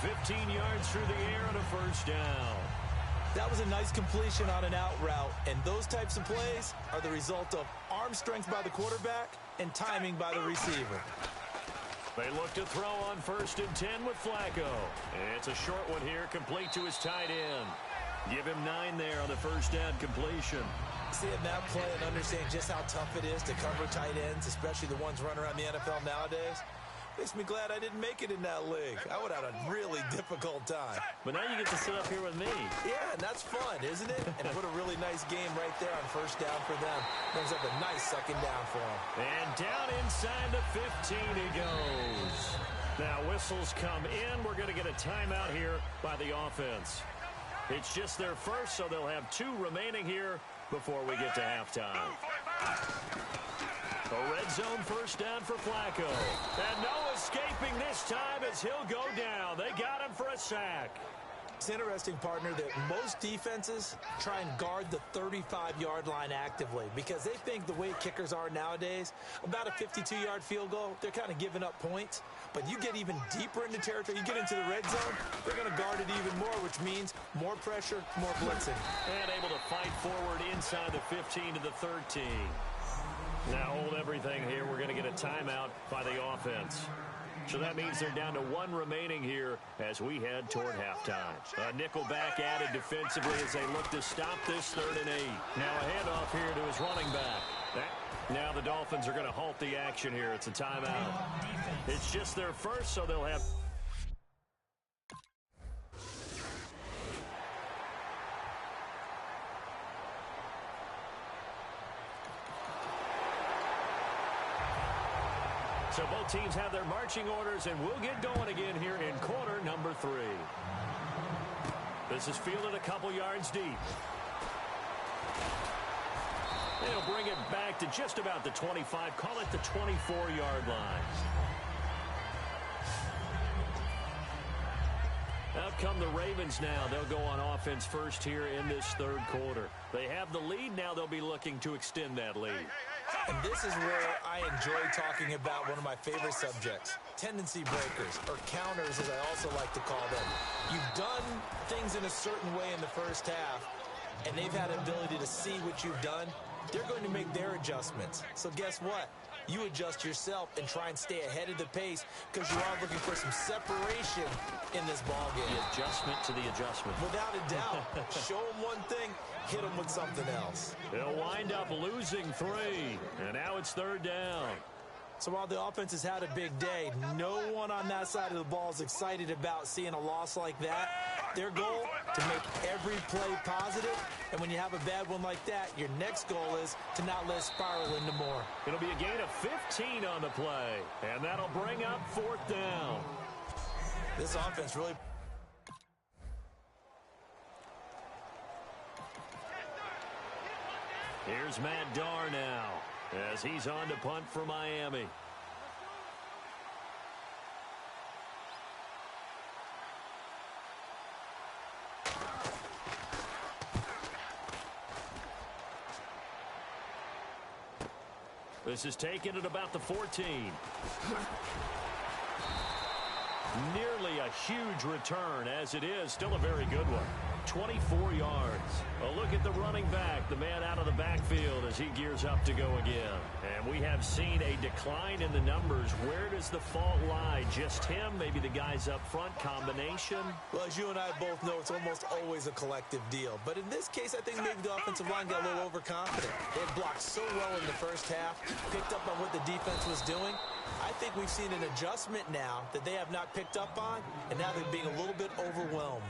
15 yards through the air and a first down. That was a nice completion on an out route, and those types of plays are the result of arm strength by the quarterback and timing by the receiver. They look to throw on first and 10 with Flacco. It's a short one here, complete to his tight end. Give him 9 there on the first down completion. Seeing that play and understanding just how tough it is to cover tight ends, especially the ones running around the NFL nowadays, makes me glad I didn't make it in that league. I would have had a really difficult time. But now you get to sit up here with me. Yeah, and that's fun, isn't it? And put a really nice game right there on first down for them. Brings up a nice second down for them. And down inside the 15 he goes. Now whistles come in. We're going to get a timeout here by the offense. It's just their first, so they'll have 2 remaining here before we get to halftime. A red zone first down for Flacco. And no escaping this time as he'll go down. They got him for a sack. It's interesting, partner, that most defenses try and guard the 35-yard line actively because they think the way kickers are nowadays, about a 52-yard field goal, they're kind of giving up points. But you get even deeper into territory, you get into the red zone, they're going to guard it even more, which means more pressure, more blitzing. And able to fight forward inside the 15 to the 13. Now hold everything here. We're going to get a timeout by the offense. So that means they're down to 1 remaining here as we head toward halftime. A nickel back added defensively as they look to stop this 3rd and 8. Now a handoff here to his running back. Now the Dolphins are going to halt the action here. It's a timeout. It's just their first, so they'll have... So both teams have their marching orders, and we'll get going again here in quarter number 3. This is fielded a couple yards deep. They'll bring it back to just about the 25, call it the 24-yard line. Out come the Ravens now. They'll go on offense first here in this third quarter. They have the lead. Now they'll be looking to extend that lead. And this is where I enjoy talking about one of my favorite subjects, tendency breakers, or counters as I also like to call them. You've done things in a certain way in the first half, and they've had an ability to see what you've done. They're going to make their adjustments. So guess what? You adjust yourself and try and stay ahead of the pace because you are looking for some separation in this ballgame. The adjustment to the adjustment. Without a doubt. Show them one thing, hit them with something else. They'll wind up losing 3, and now it's third down. So while the offense has had a big day, no one on that side of the ball is excited about seeing a loss like that. Their goal, to make every play positive. And when you have a bad one like that, your next goal is to not let it spiral into more. It'll be a gain of 15 on the play, and that'll bring up 4th down. This offense really... Here's Matt Darr now as he's on to punt for Miami. This is taken at about the 14. Nearly a huge return, as it is still a very good one. 24 yards. A look at the running back, the man out of the backfield as he gears up to go again. And we have seen a decline in the numbers. Where does the fault lie? Just him? Maybe the guys up front? Combination? Well, as you and I both know, it's almost always a collective deal. But in this case, I think maybe the offensive line got a little overconfident. They had blocked so well in the first half, picked up on what the defense was doing. I think we've seen an adjustment now that they have not picked up on, and now they're being a little bit overwhelmed.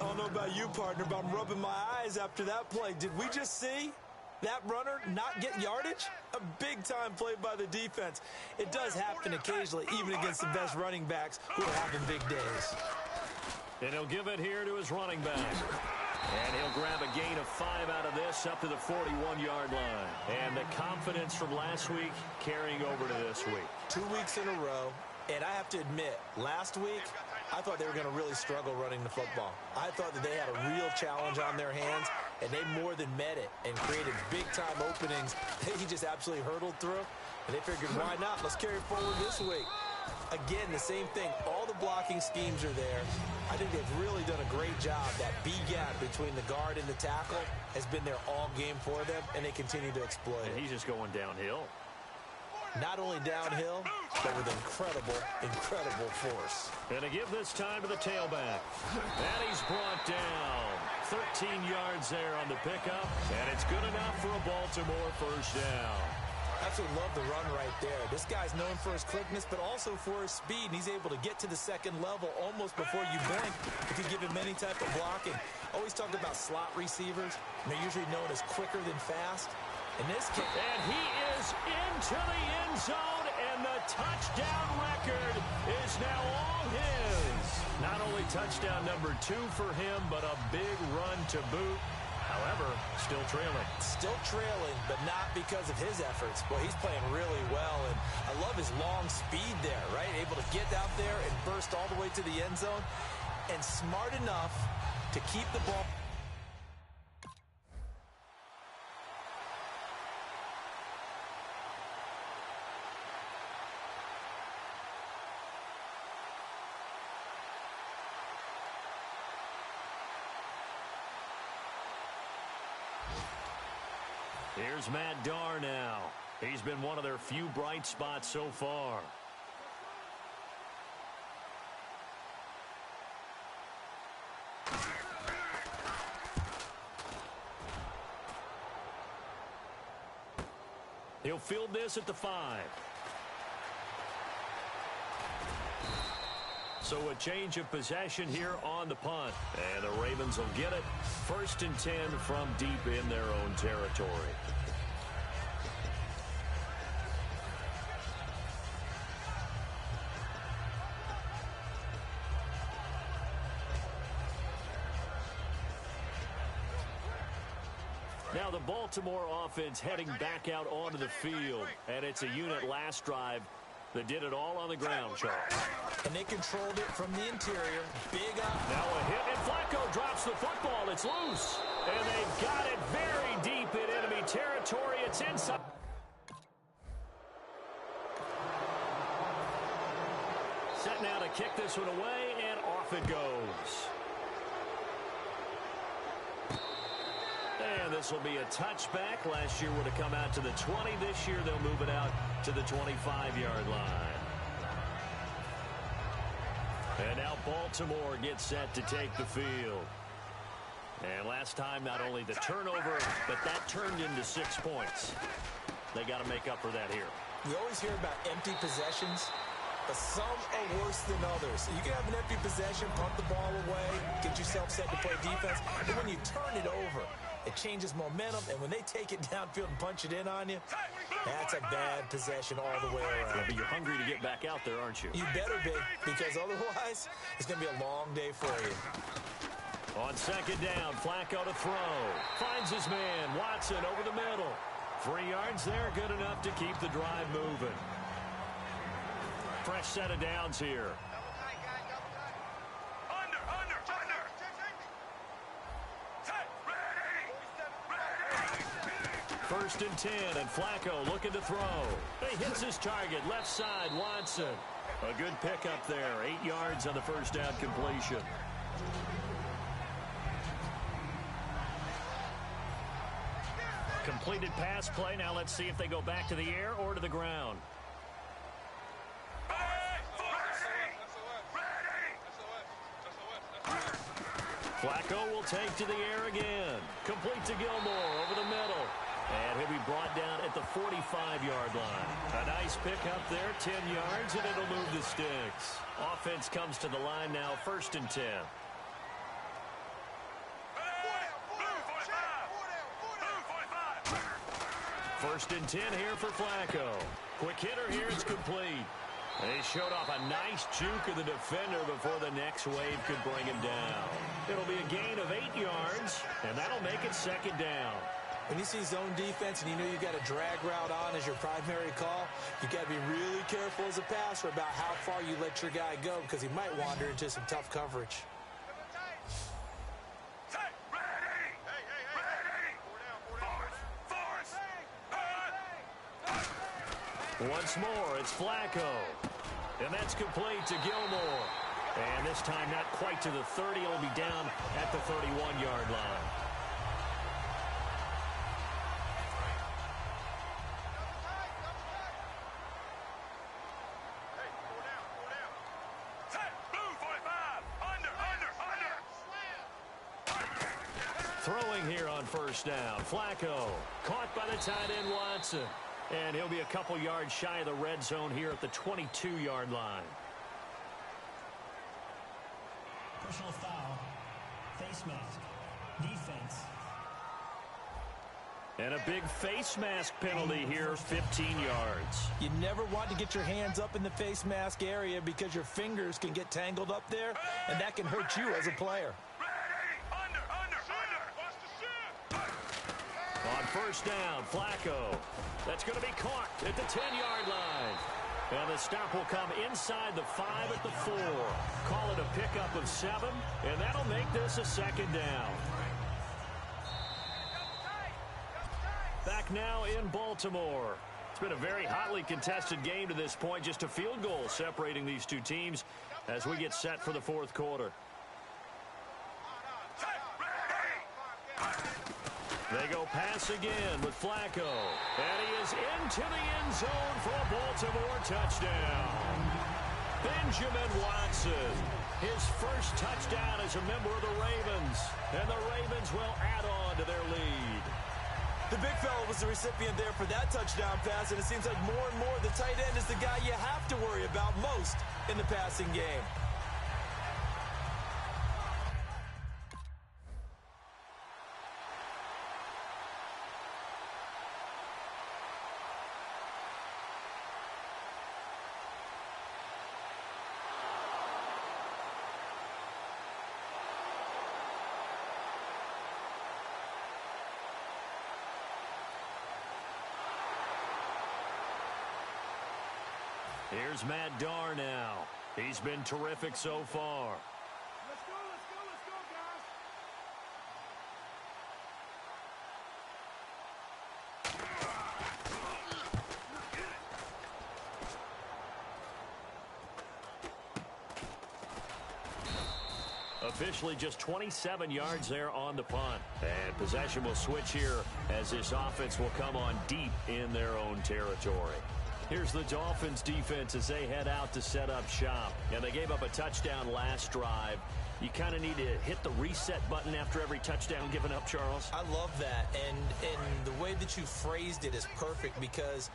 I don't know about you, partner, but I'm rubbing my eyes after that play. Did we just see that runner not get yardage? A big-time play by the defense. It does happen occasionally, even against the best running backs who are having big days. And he'll give it here to his running back. And he'll grab a gain of 5 out of this up to the 41-yard line. And the confidence from last week carrying over to this week. 2 weeks in a row. And I have to admit, last week, I thought they were going to really struggle running the football. I thought that they had a real challenge on their hands, and they more than met it and created big-time openings that he just absolutely hurtled through. And they figured, why not? Let's carry it forward this week. Again, the same thing. All the blocking schemes are there. I think they've really done a great job. That B gap between the guard and the tackle has been there all game for them, and they continue to exploit it. And he's just going downhill. Not only downhill, but with incredible, incredible force. And to give this time to the tailback. And he's brought down. 13 yards there on the pickup, and it's good enough for a Baltimore first down. Absolutely love the run right there. This guy's known for his quickness, but also for his speed. And he's able to get to the second level almost before you blink if you give him any type of blocking. Always talk about slot receivers. They're usually known as quicker than fast. In this case, and he is into the end zone, and the touchdown record is now all his. Not only touchdown number 2 for him, but a big run to boot. However, still trailing. Still trailing, but not because of his efforts. Boy, he's playing really well, and I love his long speed there, right? Able to get out there and burst all the way to the end zone, and smart enough to keep the ball. Here's Matt Darr now. He's been one of their few bright spots so far. He'll field this at the 5. So a change of possession here on the punt. And the Ravens will get it. 1st and 10 from deep in their own territory. Now the Baltimore offense heading back out onto the field. And it's a unit last drive that did it all on the ground, Charles. And they controlled it from the interior. Big up. Now a hit, and Flacco drops the football. It's loose. And they've got it very deep in enemy territory. It's inside. Set now to kick this one away, and off it goes. And this will be a touchback. Last year would have come out to the 20. This year they'll move it out to the 25-yard line. And now Baltimore gets set to take the field. And last time, not only the turnover, but that turned into 6 points. They got to make up for that here. We always hear about empty possessions, but some are worse than others. You can have an empty possession, punt the ball away, get yourself set to play defense. But when you turn it over, it changes momentum, and when they take it downfield and punch it in on you, that's a bad possession all the way around. Yeah, but you're hungry to get back out there, aren't you? You better be, because otherwise, it's going to be a long day for you. On second down, Flacco to throw. Finds his man, Watson, over the middle. 3 yards there, good enough to keep the drive moving. Fresh set of downs here. First and 10, and Flacco looking to throw. He hits his target, left side, Watson. A good pickup there, 8 yards on the first down completion. Completed pass play. Now let's see if they go back to the air or to the ground. Flacco will take to the air again. Complete to Gilmore over the middle. And he'll be brought down at the 45-yard line. A nice pickup there, 10 yards, and it'll move the sticks. Offense comes to the line now, first and 10. First and 10 here for Flacco. Quick hitter here, it's complete. They showed off a nice juke of the defender before the next wave could bring him down. It'll be a gain of 8 yards, and that'll make it second down. When you see zone defense and you know you've got a drag route on as your primary call, you've got to be really careful as a passer about how far you let your guy go, because he might wander into some tough coverage. Once more, it's Flacco. And that's complete to Gilmore. And this time not quite to the 30. It'll be down at the 31-yard line. Throwing here on first down. Flacco caught by the tight end Watson. And he'll be a couple yards shy of the red zone here at the 22-yard line. Personal foul. Face mask. Defense. And a big face mask penalty here, 15 yards. You never want to get your hands up in the face mask area because your fingers can get tangled up there, and that can hurt you as a player. On first down, Flacco. That's going to be caught at the 10-yard line. And the stop will come inside the 5 at the 4. Call it a pickup of 7, and that'll make this a second down. Back now in Baltimore. It's been a very hotly contested game to this point. Just a field goal separating these two teams as we get set for the fourth quarter. They go pass again with Flacco. And he is into the end zone for a Baltimore touchdown. Benjamin Watson. His first touchdown as a member of the Ravens. And the Ravens will add on to their lead. The big fella was the recipient there for that touchdown pass, and it seems like more and more the tight end is the guy you have to worry about most in the passing game. Here's Matt Darr now. He's been terrific so far. Let's go, guys. Officially just 27 yards there on the punt. And possession will switch here as this offense will come on deep in their own territory. Here's the Dolphins defense as they head out to set up shop. And they gave up a touchdown last drive. You kind of need to hit the reset button after every touchdown given up, Charles. I love that. And the way that you phrased it is perfect because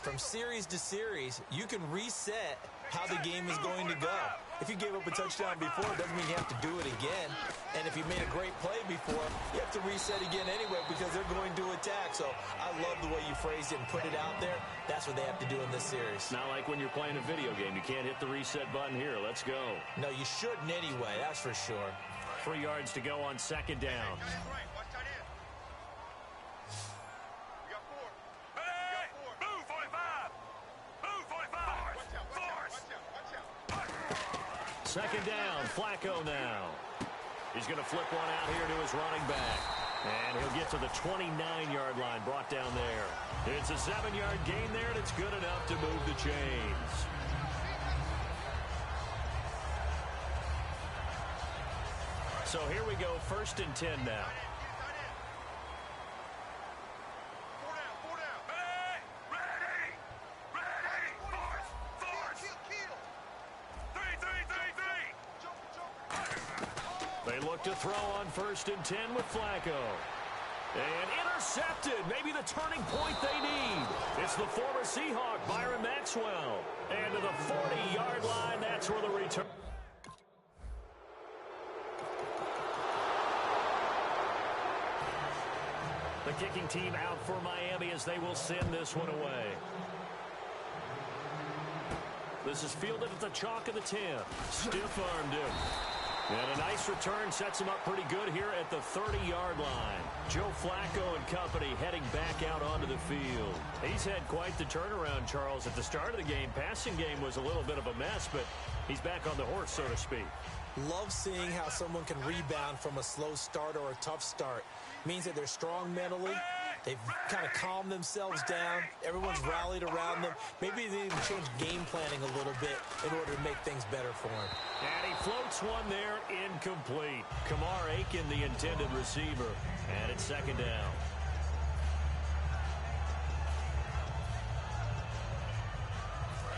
from series to series, you can reset how the game is going to go. If you gave up a touchdown before, it doesn't mean you have to do it again. And if you made a great play before, you have to reset again anyway because they're going to attack. So I love the way you phrased it and put it out there. That's what they have to do in this series. Not like when you're playing a video game. You can't hit the reset button here. Let's go. No, you shouldn't anyway. That's for sure. 3 yards to go on second down. Second down, Flacco now. He's going to flip one out here to his running back. And he'll get to the 29-yard line, brought down there. It's a 7-yard gain there, and it's good enough to move the chains. So here we go, 1st and 10 now. They look to throw on 1st and 10 with Flacco. And intercepted. Maybe the turning point they need. It's the former Seahawk, Byron Maxwell. And to the 40-yard line, that's where the return. The kicking team out for Miami as they will send this one away. This is fielded at the chalk of the 10. Stiff-armed him. And a nice return sets him up pretty good here at the 30-yard line. Joe Flacco and company heading back out onto the field. He's had quite the turnaround, Charles. At the start of the game, passing game was a little bit of a mess, but he's back on the horse, so to speak. Love seeing how someone can rebound from a slow start or a tough start. Means that they're strong mentally. They've kind of calmed themselves down. Everyone's rallied around them. Maybe they even change game planning a little bit in order to make things better for them. And he floats one there, incomplete. Kamar Aiken, the intended receiver. And it's second down.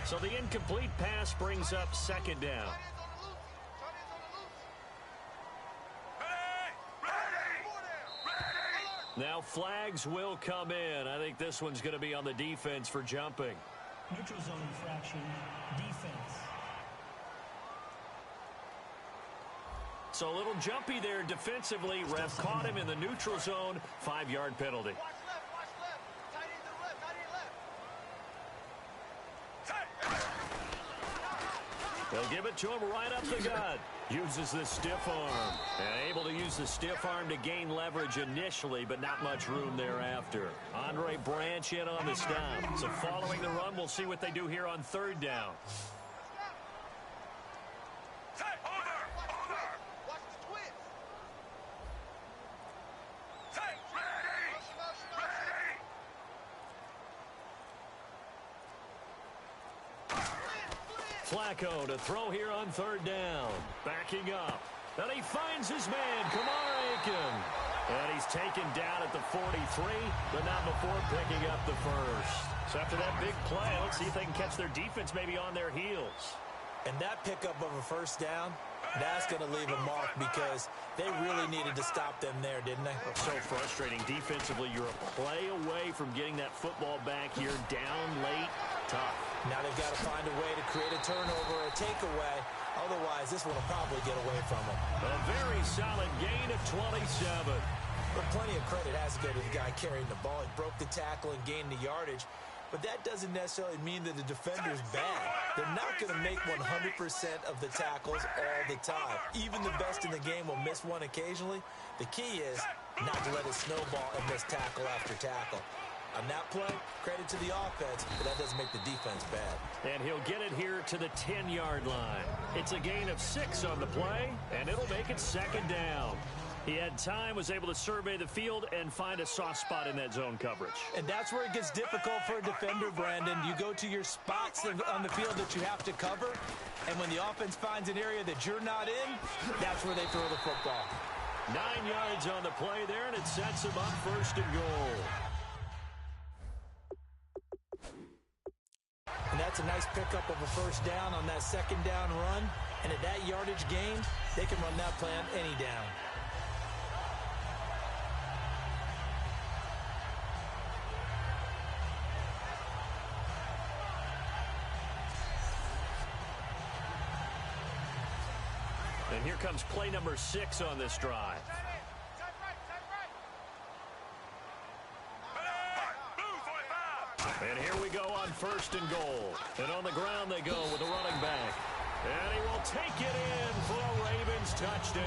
So the incomplete pass brings up second down. Now flags will come in. I think this one's going to be on the defense for jumping. Neutral zone infraction, defense. So a little jumpy there defensively. Ref caught him in the neutral zone. 5-yard penalty. Watch left. Tight end to the left, tight end left. They'll give it to him right up the gut. Uses the stiff arm. And able to use the stiff arm to gain leverage initially, but not much room thereafter. Andre Branch in on the stop. So following the run, we'll see what they do here on 3rd down. Watch the twist. Flacco to throw here on 3rd down. Backing up. And he finds his man, Kamar Aiken. And he's taken down at the 43, but not before picking up the first. So after that big play, let's see if they can catch their defense maybe on their heels. And that pickup of a 1st down, that's going to leave a mark because they really needed to stop them there, didn't they? So frustrating. Defensively, you're a play away from getting that football back here down late. Tough. Now they've got to find a way to create a turnover or a takeaway. Otherwise, this one will probably get away from them. A very solid gain of 27. But plenty of credit has to go to the guy carrying the ball. He broke the tackle and gained the yardage. But that doesn't necessarily mean that the defender's bad. They're not going to make 100% of the tackles all the time. Even the best in the game will miss one occasionally. The key is not to let it snowball and miss tackle after tackle. On that play, credit to the offense, but that doesn't make the defense bad. And he'll get it here to the 10-yard line. It's a gain of 6 on the play, and it'll make it second down. He had time, was able to survey the field, and find a soft spot in that zone coverage. And that's where it gets difficult for a defender, Brandon. You go to your spots on the field that you have to cover, and when the offense finds an area that you're not in, that's where they throw the football. 9 yards on the play there, and it sets him up first and goal. And that's a nice pickup of a first down on that second down run. And at that yardage gain, they can run that play on any down. And here comes play number 6 on this drive. And here we go on first and goal. And on the ground they go with the running back. And he will take it in for a Ravens touchdown.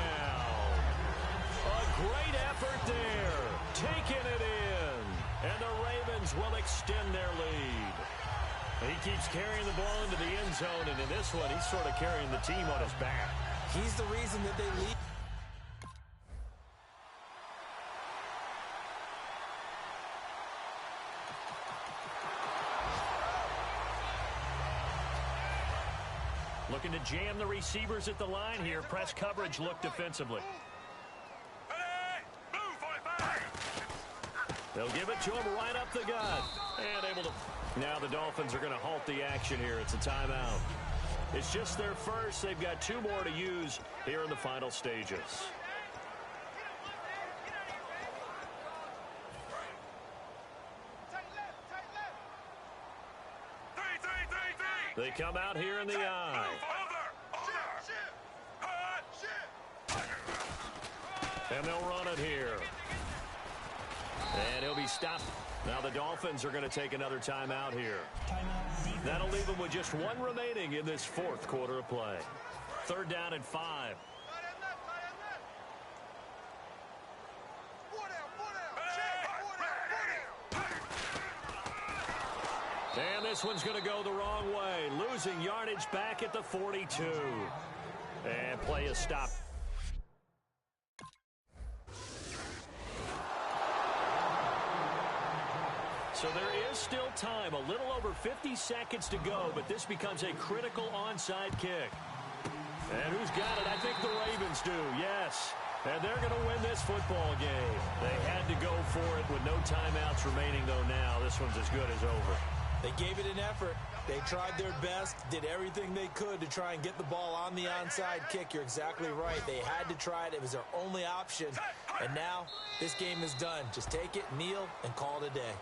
A great effort there. Taking it in. And the Ravens will extend their lead. He keeps carrying the ball into the end zone, and in this one, he's sort of carrying the team on his back. He's the reason that they lead. Looking to jam the receivers at the line here. Press coverage look defensively. They'll give it to him right up the gut. And able to... Now the Dolphins are going to halt the action here. It's a timeout. It's just their first. They've got 2 more to use here in the final stages. They come out here in the eye. And they'll run it here. And he'll be stopped. Now the Dolphins are going to take another timeout here. That'll leave them with just 1 remaining in this 4th quarter of play. 3rd down and 5. And this one's going to go the wrong way. Losing yardage back at the 42. And play is stopped. So there is still time, a little over 50 seconds to go, but this becomes a critical onside kick. And who's got it? I think the Ravens do, yes. And they're going to win this football game. They had to go for it with no timeouts remaining, though, now. This one's as good as over. They gave it an effort. They tried their best, did everything they could to try and get the ball on the onside kick. You're exactly right. They had to try it. It was their only option. And now this game is done. Just take it, kneel, and call it a day.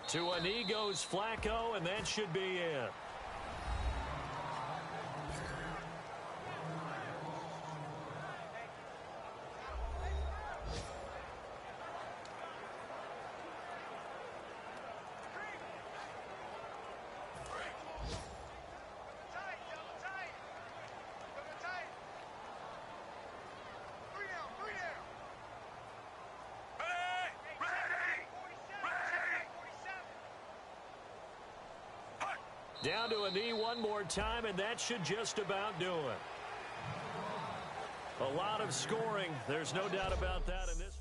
To a knee goes Flacco, and that should be it. Down to a knee one more time, and that should just about do it. A lot of scoring. There's no doubt about that in this.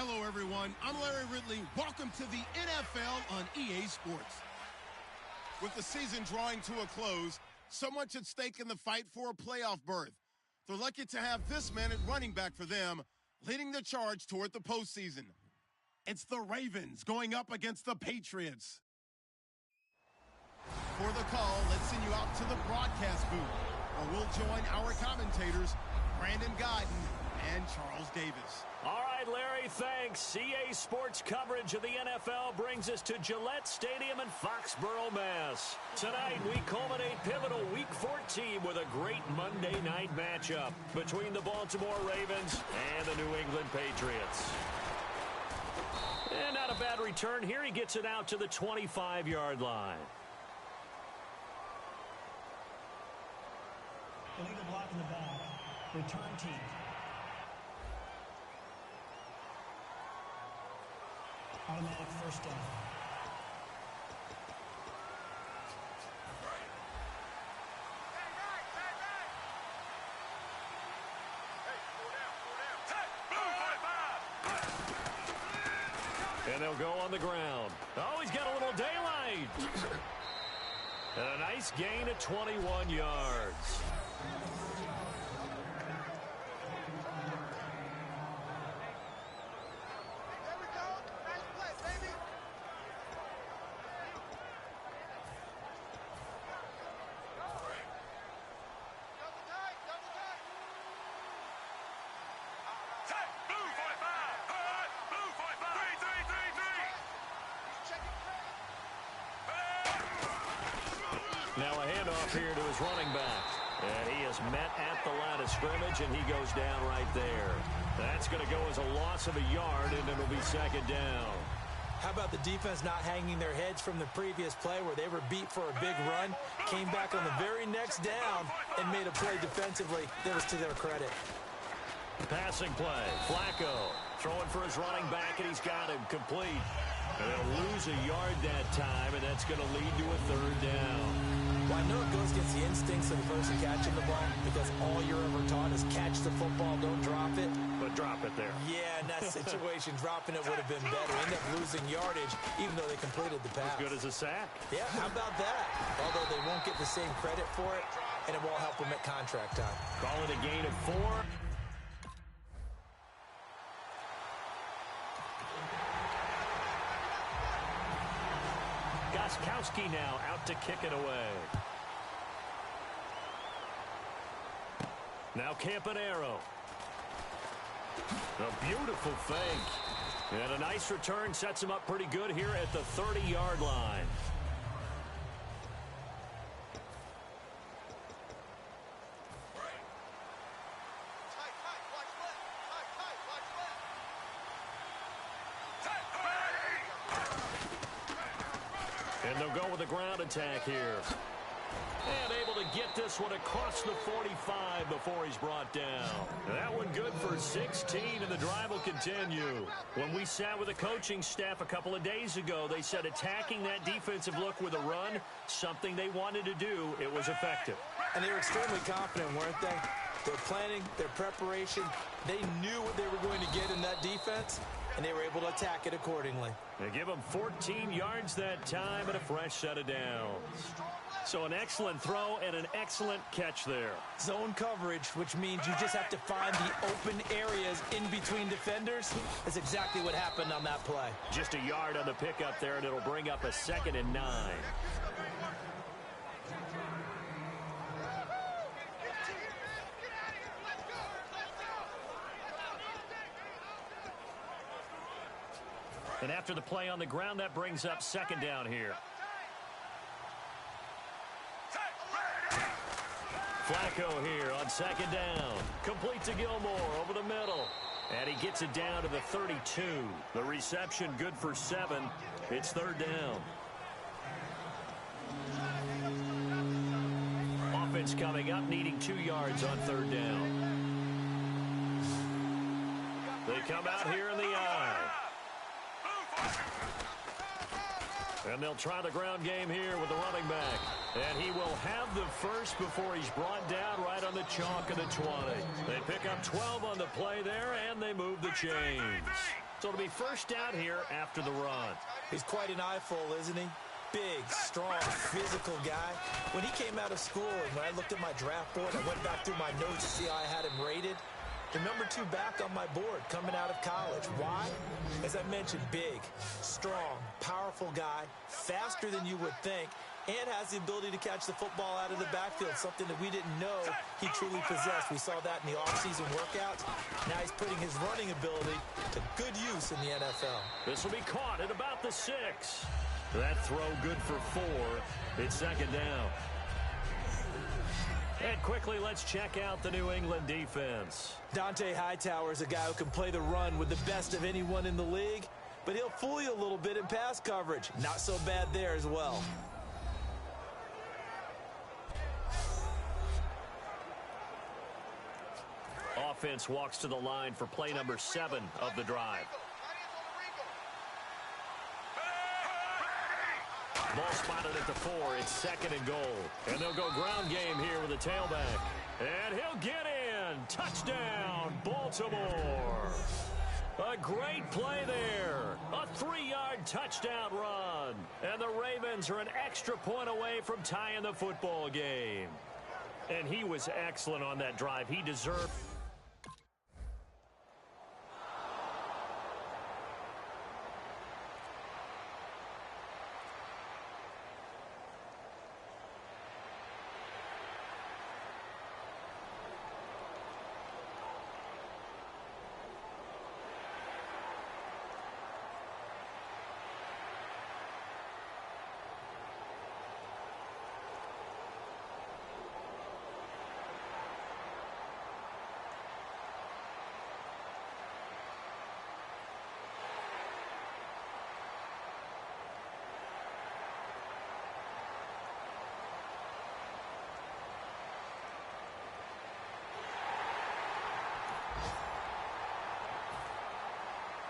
Hello, everyone. I'm Larry Ridley. Welcome to the NFL on EA Sports. With the season drawing to a close, so much at stake in the fight for a playoff berth. They're lucky to have this man at running back for them, leading the charge toward the postseason. It's the Ravens going up against the Patriots. For the call, let's send you out to the broadcast booth, where we'll join our commentators, Brandon Godden and Charles Davis. All right, Larry, thanks. EA Sports coverage of the NFL brings us to Gillette Stadium in Foxborough, Mass. Tonight, we culminate pivotal Week 14 with a great Monday night matchup between the Baltimore Ravens and the New England Patriots. And not a bad return here. He gets it out to the 25-yard line. Illegal block in the back. Return team. Automatic first down. And they'll go on the ground. Oh, he's got a little daylight. And a nice gain of 21 yards. There we go. Nice play, baby. Double tight, double tight. Tight, blue 45. All right, blue 45. 3. He's checking credit. Now a handoff here to his running back. And he is met at the line of scrimmage, and he goes down right there. That's going to go as a loss of a yard, and it'll be second down. How about the defense not hanging their heads from the previous play where they were beat for a big run, came back on the very next down, and made a play defensively that was to their credit. Passing play. Flacco throwing for his running back, and he's got him complete. And they'll lose a yard that time, and that's going to lead to a third down. Well, I know it goes against the instincts of the person catching the ball because all you're ever taught is catch the football, don't drop it. But drop it there. Yeah, in that situation, dropping it would have been better. End up losing yardage, even though they completed the pass. As good as a sack. Yeah, how about that? Although they won't get the same credit for it, and it won't help them at contract time. Call it a gain of 4. Gostkowski now out to kick it away. Now Campanaro. A beautiful fake. And a nice return sets him up pretty good here at the 30-yard line. Tight, watch left. Tight, watch left. And they'll go with a ground attack here. And able to get this one across the 45 before he's brought down. That one good for 16, and the drive will continue. When we sat with the coaching staff a couple of days ago, they said attacking that defensive look with a run, something they wanted to do. It was effective. And they were extremely confident, weren't they? Their planning, their preparation, they knew what they were going to get in that defense, and they were able to attack it accordingly. They give them 14 yards that time and a fresh set of downs. So an excellent throw and an excellent catch there. Zone coverage, which means you just have to find the open areas in between defenders. That's exactly what happened on that play. Just a yard on the pickup there, and it'll bring up a 2nd and 9. And after the play on the ground, that brings up 2nd down here. Flacco here on 2nd down. Complete to Gilmore over the middle. And he gets it down to the 32. The reception good for 7. It's 3rd down. Offense coming up, needing 2 yards on 3rd down. They come out here in the eye. And they'll try the ground game here with the running back. And he will have the first before he's brought down right on the chalk of the 20. They pick up 12 on the play there, and they move the chains. So it'll be first down here after the run. He's quite an eyeful, isn't he? Big, strong, physical guy. When he came out of school and when I looked at my draft board, I went back through my notes to see how I had him rated. The number 2 back on my board coming out of college. Why? As I mentioned, big, strong, powerful guy, faster than you would think, and has the ability to catch the football out of the backfield, something that we didn't know he truly possessed. We saw that in the offseason workouts. Now he's putting his running ability to good use in the NFL. This will be caught at about the 6. That throw good for 4. It's second down. And quickly, let's check out the New England defense. Dante Hightower is a guy who can play the run with the best of anyone in the league, but he'll fool you a little bit in pass coverage. Not so bad there as well. Offense walks to the line for play number 7 of the drive. Ball spotted at the 4. It's second and goal. And they'll go ground game here with a tailback. And he'll get in. Touchdown, Baltimore. A great play there. A 3-yard touchdown run. And the Ravens are an extra point away from tying the football game. And he was excellent on that drive. He deserved...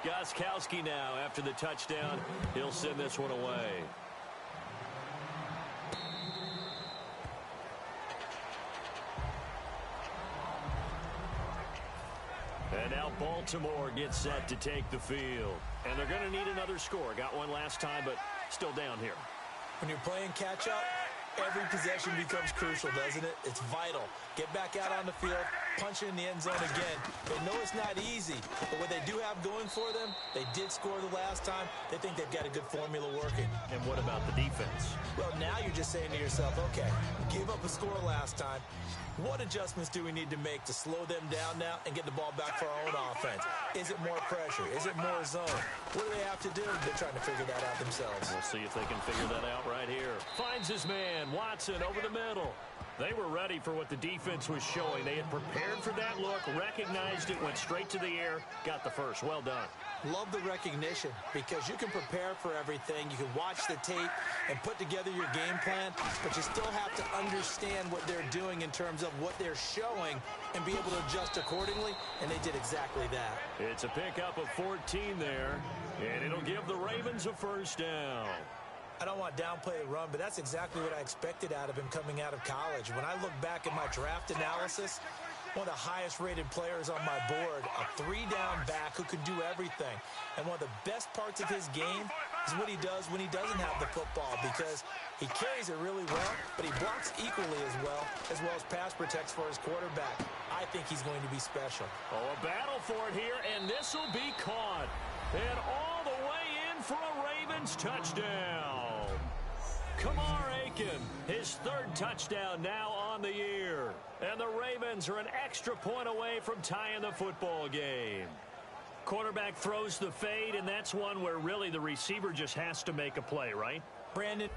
Gostkowski now after the touchdown. He'll send this one away. And now Baltimore gets set to take the field. And they're going to need another score. Got one last time, but still down here. When you're playing catch-up, every possession becomes crucial, doesn't it? It's vital. Get back out on the field, punch it in the end zone again. They know it's not easy, but what they do have going for them, they did score the last time. They think they've got a good formula working. And what about the defense? Well, now you're just saying to yourself, okay, we gave up a score last time. What adjustments do we need to make to slow them down now and get the ball back for our own offense? Is it more pressure? Is it more zone? What do they have to do? They're trying to figure that out themselves. We'll see if they can figure that out right here. Finds his man, Watson, over the middle. They were ready for what the defense was showing. They had prepared for that look, recognized it, went straight to the air, got the first. Well done. Love the recognition because you can prepare for everything. You can watch the tape and put together your game plan, but you still have to understand what they're doing in terms of what they're showing and be able to adjust accordingly, and they did exactly that. It's a pickup of 14 there, and it'll give the Ravens a first down. I don't want to downplay the run, but that's exactly what I expected out of him coming out of college. When I look back at my draft analysis, one of the highest-rated players on my board, a 3-down back who can do everything. And one of the best parts of his game is what he does when he doesn't have the football because he carries it really well, but he blocks equally as well as pass protects for his quarterback. I think he's going to be special. Oh, a battle for it here, and this will be caught. And all the way in for a Ravens touchdown. Kamar Aiken, his third touchdown now on the year. And the Ravens are an extra point away from tying the football game. Quarterback throws the fade, and that's one where really the receiver just has to make a play, right? Brandon.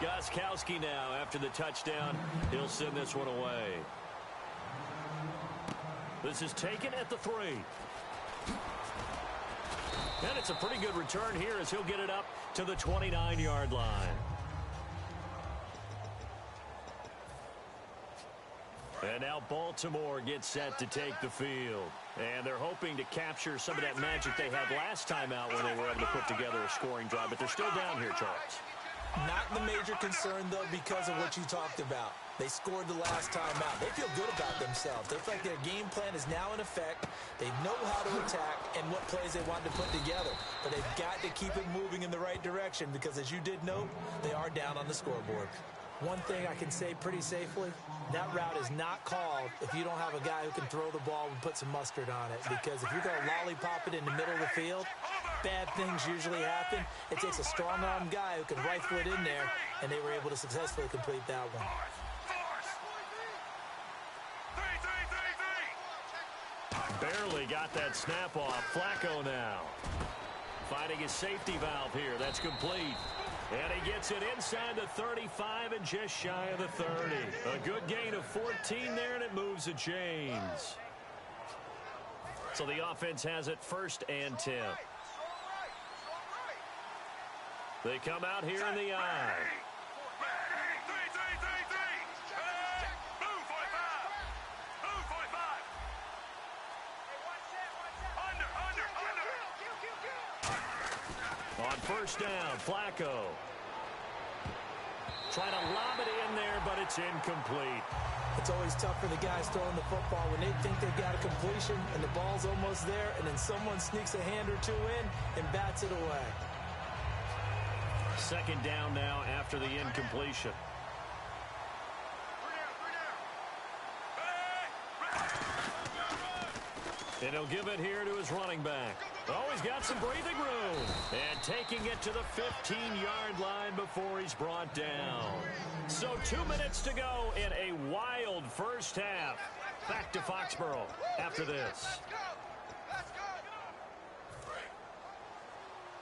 Gostkowski now after the touchdown. He'll send this one away. This is taken at the 3. And it's a pretty good return here as he'll get it up to the 29-yard line. And now Baltimore gets set to take the field. And they're hoping to capture some of that magic they had last time out when they were able to put together a scoring drive. But they're still down here, Charles. Not the major concern, though, because of what you talked about. They scored the last time out. They feel good about themselves. They feel like their game plan is now in effect. They know how to attack and what plays they want to put together. But they've got to keep it moving in the right direction because, as you did note, they are down on the scoreboard. One thing I can say pretty safely, that route is not called if you don't have a guy who can throw the ball and put some mustard on it. Because if you're going to lollipop it in the middle of the field, bad things usually happen. It takes a strong-arm guy who can rifle it in there, and they were able to successfully complete that one. Barely got that snap off. Flacco now. Finding his safety valve here. That's complete. And he gets it inside the 35 and just shy of the 30. A good gain of 14 there, and it moves the chains. So the offense has it 1st and 10. They come out here in the I. On 1st down, Flacco. Trying to lob it in there, but it's incomplete. It's always tough for the guys throwing the football when they think they've got a completion and the ball's almost there, and then someone sneaks a hand or two in and bats it away. 2nd down now after the incompletion. And he'll give it here to his running back. Oh, he's got some breathing room. And taking it to the 15-yard line before he's brought down. So 2 minutes to go in a wild first half. Back to Foxborough after this.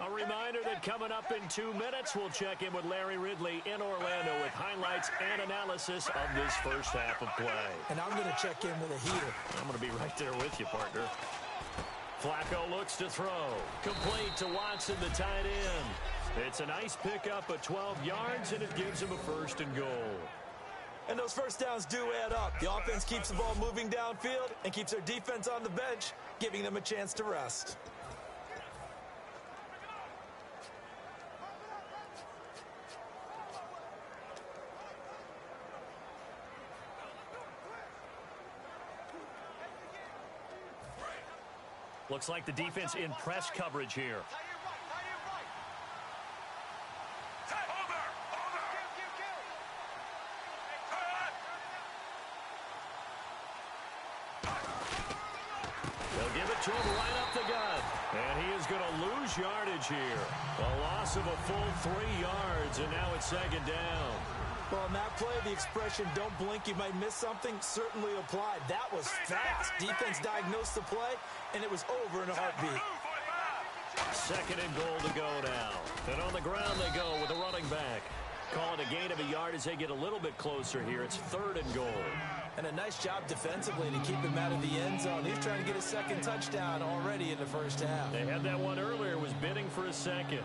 A reminder that coming up in 2 minutes, we'll check in with Larry Ridley in Orlando with highlights and analysis of this first half of play. And I'm going to check in with a heater. I'm going to be right there with you, partner. Flacco looks to throw. Complete to Watson, the tight end. It's a nice pickup of 12 yards, and it gives him a 1st and goal. And those first downs do add up. The offense keeps the ball moving downfield and keeps their defense on the bench, giving them a chance to rest. Looks like the defense in press coverage here. They'll give it to him right up the gut. And he is going to lose yardage here. A loss of a full 3 yards, and now it's 2nd down. Well, on that play, the expression, don't blink, you might miss something, certainly applied. That was fast. Defense diagnosed the play, and it was over in a heartbeat. 2nd and goal to go now. And on the ground they go with the running back. Calling a gain of a yard as they get a little bit closer here. It's 3rd and goal. And a nice job defensively to keep him out of the end zone. He's trying to get a 2nd touchdown already in the first half. They had that one earlier, was bidding for a 2nd.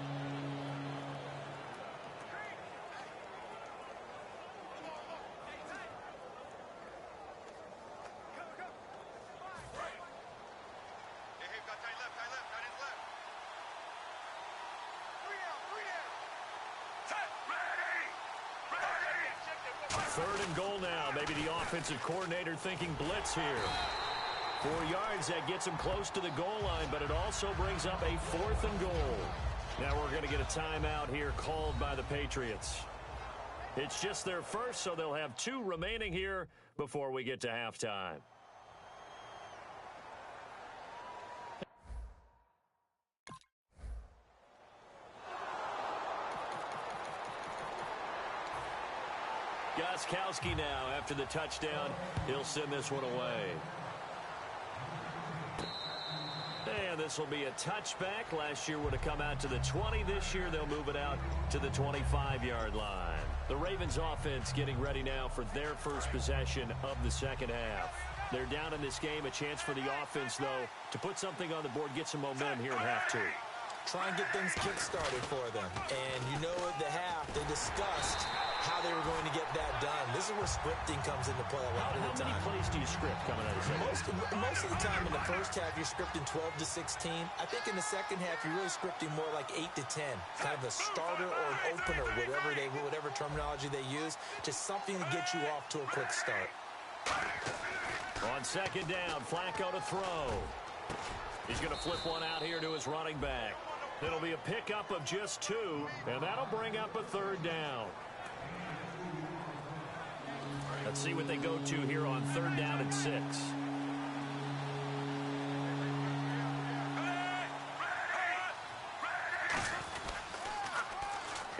Offensive coordinator thinking blitz here. 4 yards, that gets him close to the goal line, but it also brings up a 4th and goal. Now we're going to get a timeout here called by the Patriots. It's just their first, so they'll have 2 remaining here before we get to halftime. Gostkowski now after the touchdown. He'll send this one away. And this will be a touchback. Last year would have come out to the 20. This year they'll move it out to the 25-yard line. The Ravens offense getting ready now for their first possession of the second half. They're down in this game. A chance for the offense, though, to put something on the board, get some momentum here in half two. Try and get things kick-started for them. And you know at the half, they discussed how they were going to get that done. This is where scripting comes into play a lot of the time. How many plays do you script coming out of the second? Most of the time in the first half, you're scripting 12 to 16. I think in the second half, you're really scripting more like 8 to 10. Kind of a starter or an opener, whatever terminology they use. Just something to get you off to a quick start. On second down, Flacco to throw. He's going to flip one out here to his running back. It'll be a pickup of just 2, and that'll bring up a third down. Let's see what they go to here on third down and 6.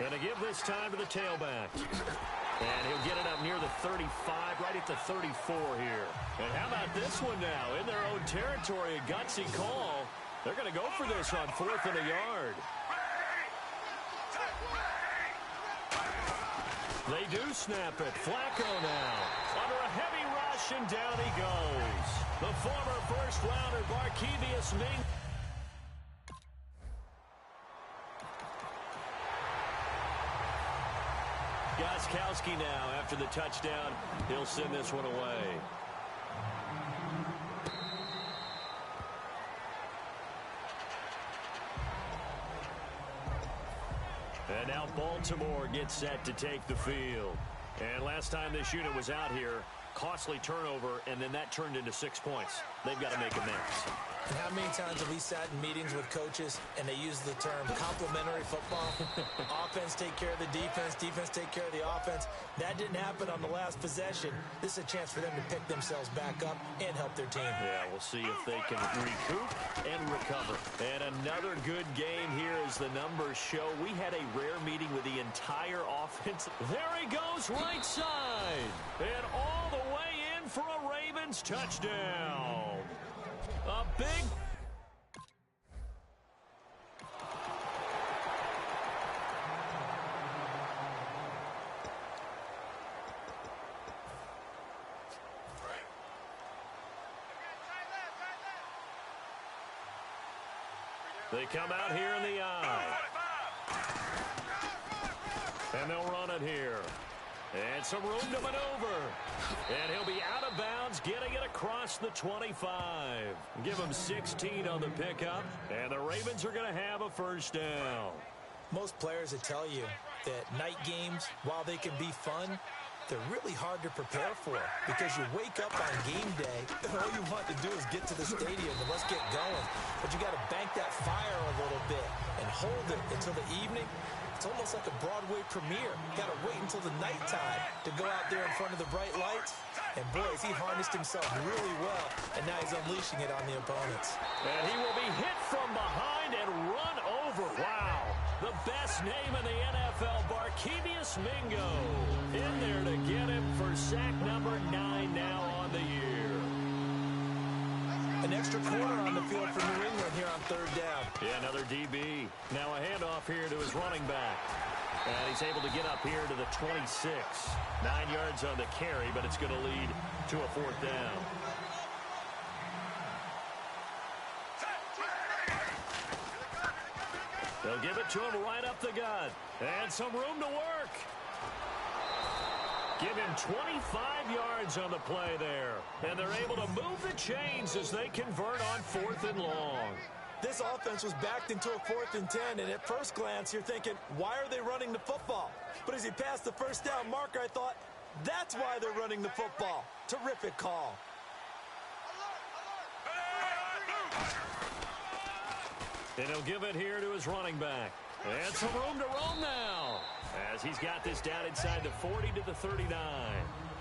And to give this time to the tailback. And he'll get it up near the 35, right at the 34 here. And how about this one now? In their own territory, a gutsy call. They're going to go for this on 4th and a yard. They do snap it. Flacco now. Under a heavy rush, and down he goes. The former first-rounder, Barkevious Ming. Gostkowski now, after the touchdown, he'll send this one away. And now Baltimore gets set to take the field. And last time this unit was out here, costly turnover, and then that turned into 6 points. They've got to make amends. And how many times have we sat in meetings with coaches and they use the term complementary football? Offense take care of the defense, defense take care of the offense. That didn't happen on the last possession. This is a chance for them to pick themselves back up and help their team. Yeah, we'll see if they can recoup and recover. And another good game here as the numbers show. We had a rare meeting with the entire offense. There he goes, right side. And all the way in for a Ravens touchdown. A big... They come out here in the eye. And they'll run it here. And some room to maneuver. And he'll be out of bounds, getting it across the 25. Give him 16 on the pickup. And the Ravens are going to have a first down. Most players would tell you that night games, while they can be fun, they're really hard to prepare for because you wake up on game day and all you want to do is get to the stadium and let's get going. But you got to bank that fire a little bit and hold it until the evening. It's almost like a Broadway premiere. You got to wait until the nighttime to go out there in front of the bright lights. And boys, he harnessed himself really well, and now he's unleashing it on the opponents. And he will be hit from behind and run over. Wow. The best name in the NFL, Barkevious Mingo. In there to get him for sack number 9 now on the year. An extra corner on the field for New England here on third down. Yeah, another DB. Now a handoff here to his running back. And he's able to get up here to the 26. 9 yards on the carry, but it's going to lead to a fourth down. They'll give it to him right up the gut. And some room to work. Give him 25 yards on the play there. And they're able to move the chains as they convert on 4th and long. This offense was backed into a 4th and 10, and at first glance, you're thinking, why are they running the football? But as he passed the first down marker, I thought, that's why they're running the football. Terrific call. And he'll give it here to his running back. And some room to roam now as he's got this down inside the 40 to the 39.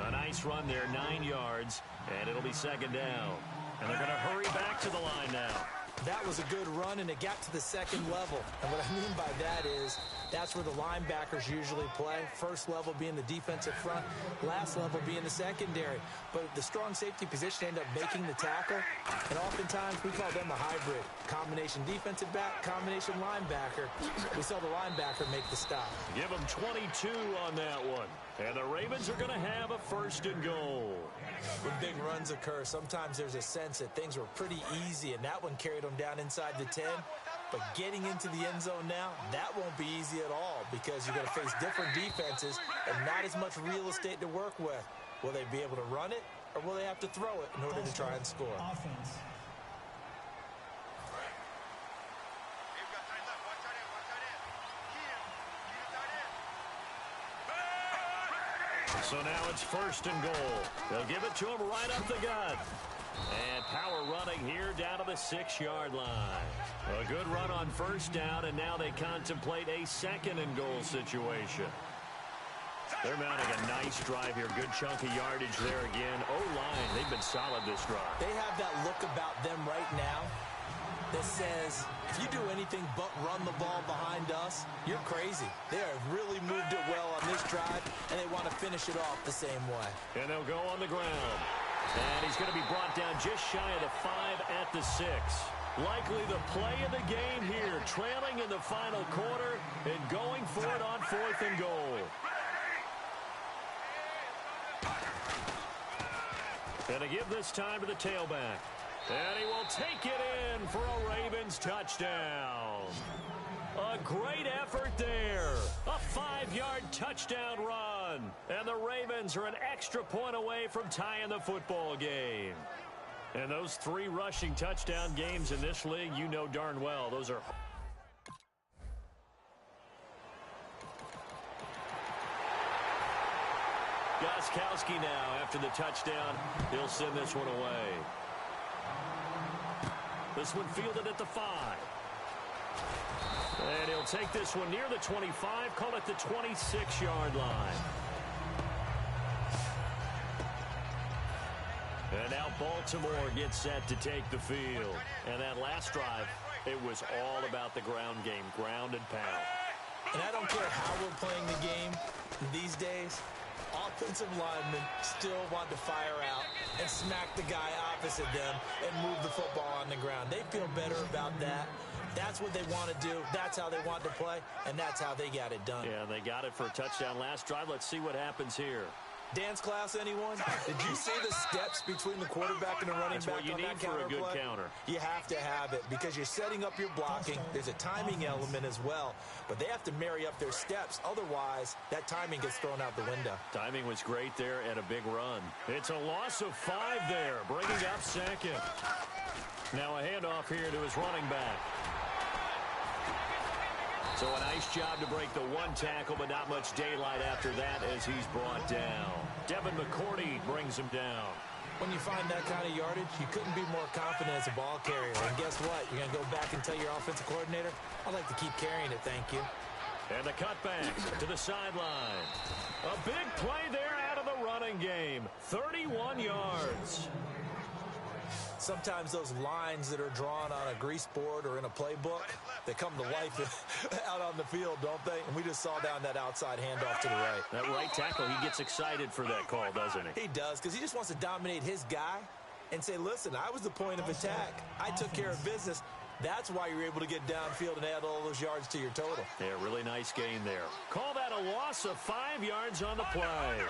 A nice run there, 9 yards, and it'll be second down. And they're going to hurry back to the line now. That was a good run, and it got to the second level. And what I mean by that is That's where the linebackers usually play. First level being the defensive front, last level being the secondary. But the strong safety position end up making the tackle, and oftentimes we call them a hybrid. Combination defensive back, combination linebacker. We saw the linebacker make the stop. Give them 22 on that one. And the Ravens are going to have a 1st and goal. When big runs occur, sometimes there's a sense that things were pretty easy, and that one carried them down inside the 10. But getting into the end zone now, that won't be easy at all because you're going to face different defenses and not as much real estate to work with. Will they be able to run it, or will they have to throw it in order to try and score? Offense. So now it's 1st and goal. They'll give it to him right up the gut. And power running here down to the 6-yard line. A good run on 1st down, and now they contemplate a 2nd and goal situation. They're mounting a nice drive here. Good chunk of yardage there again. O-line, they've been solid this drive. They have that look about them right now that says, if you do anything but run the ball behind us, you're crazy. They have really moved it well on this drive, and they want to finish it off the same way. And they'll go on the ground. And he's going to be brought down just shy of the 5 at the 6. Likely the play of the game here, trailing in the final quarter and going for it on 4th and goal. And to give this time to the tailback. And he will take it in for a Ravens touchdown. A great effort there. A 5-yard touchdown run. And the Ravens are an extra point away from tying the football game. And those 3 rushing touchdown games in this league, you know darn well, those are... Gostkowski now after the touchdown. He'll send this one away. This one fielded at the 5. And he'll take this one near the 25, call it the 26-yard line. And now Baltimore gets set to take the field. And that last drive, it was all about the ground game, ground and pound. And I don't care how we're playing the game these days, offensive linemen still want to fire out and smack the guy opposite them and move the football on the ground. They feel better about that. That's what they want to do. That's how they want to play, and that's how they got it done. Yeah, they got it for a touchdown last drive. Let's see what happens here. Dance class, anyone? Did you see the steps between the quarterback and the running back on that counter play? That's what you need for a good counter. You have to have it because you're setting up your blocking. There's a timing element as well, but they have to marry up their steps. Otherwise, that timing gets thrown out the window. Timing was great there and a big run. It's a loss of 5 there, bringing up 2nd. Now a handoff here to his running back. So a nice job to break the 1 tackle, but not much daylight after that as he's brought down. Devin McCourty brings him down. When you find that kind of yardage, you couldn't be more confident as a ball carrier. And guess what? You're going to go back and tell your offensive coordinator, I'd like to keep carrying it, thank you. And the cutback to the sideline. A big play there out of the running game. 31 yards. Sometimes those lines that are drawn on a grease board or in a playbook, they come to life out on the field, don't they? And we just saw down that outside handoff to the right. That right tackle, he gets excited for that call, doesn't he? He does, because he just wants to dominate his guy and say, listen, I was the point of attack. I took care of business. That's why you're able to get downfield and add all those yards to your total. Yeah, really nice gain there. Call that a loss of 5 yards on the play.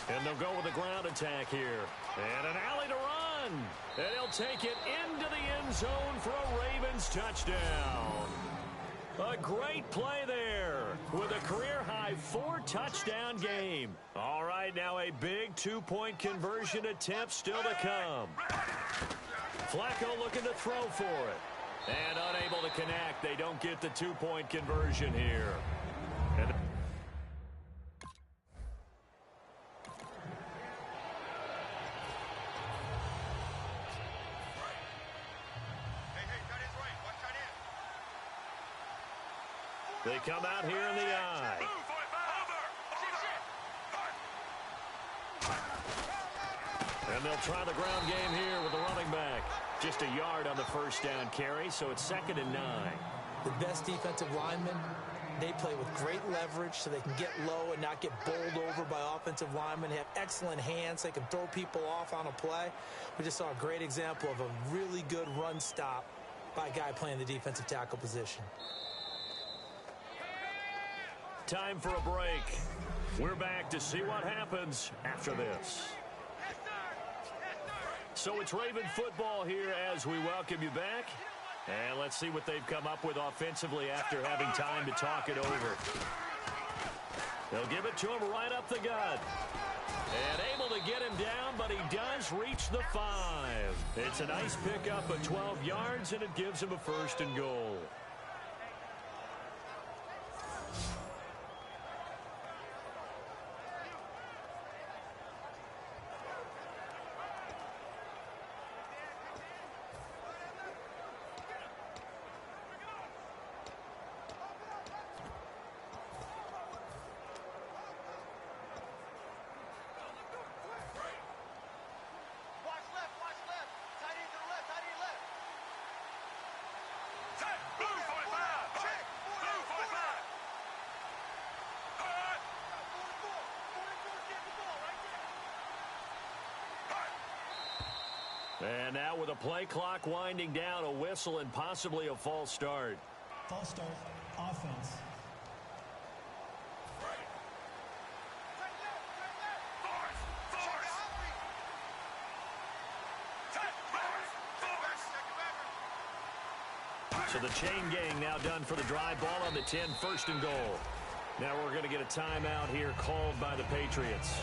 And they'll go with a ground attack here. And an alley to run. And he'll take it into the end zone for a Ravens touchdown. A great play there with a career-high 4-touchdown game. All right, now a big 2-point conversion attempt still to come. Flacco looking to throw for it. And unable to connect. They don't get the 2-point conversion here. And they come out here in the eye. And they'll try the ground game here with the running back. Just a yard on the first down carry, so it's 2nd and 9. The best defensive linemen, they play with great leverage so they can get low and not get bowled over by offensive linemen. They have excellent hands. They can throw people off on a play. We just saw a great example of a really good run stop by a guy playing the defensive tackle position. Time for a break. We're back to see what happens after this. So it's Raven football here as we welcome you back. And let's see what they've come up with offensively after having time to talk it over. They'll give it to him right up the gut. And able to get him down, but he does reach the 5. It's a nice pickup of 12 yards, and it gives him a 1st and goal. And now with a play clock winding down, a whistle and possibly a false start. False start, offense. So the chain gang now done for the drive. Ball on the 10, 1st and goal. Now we're going to get a timeout here called by the Patriots.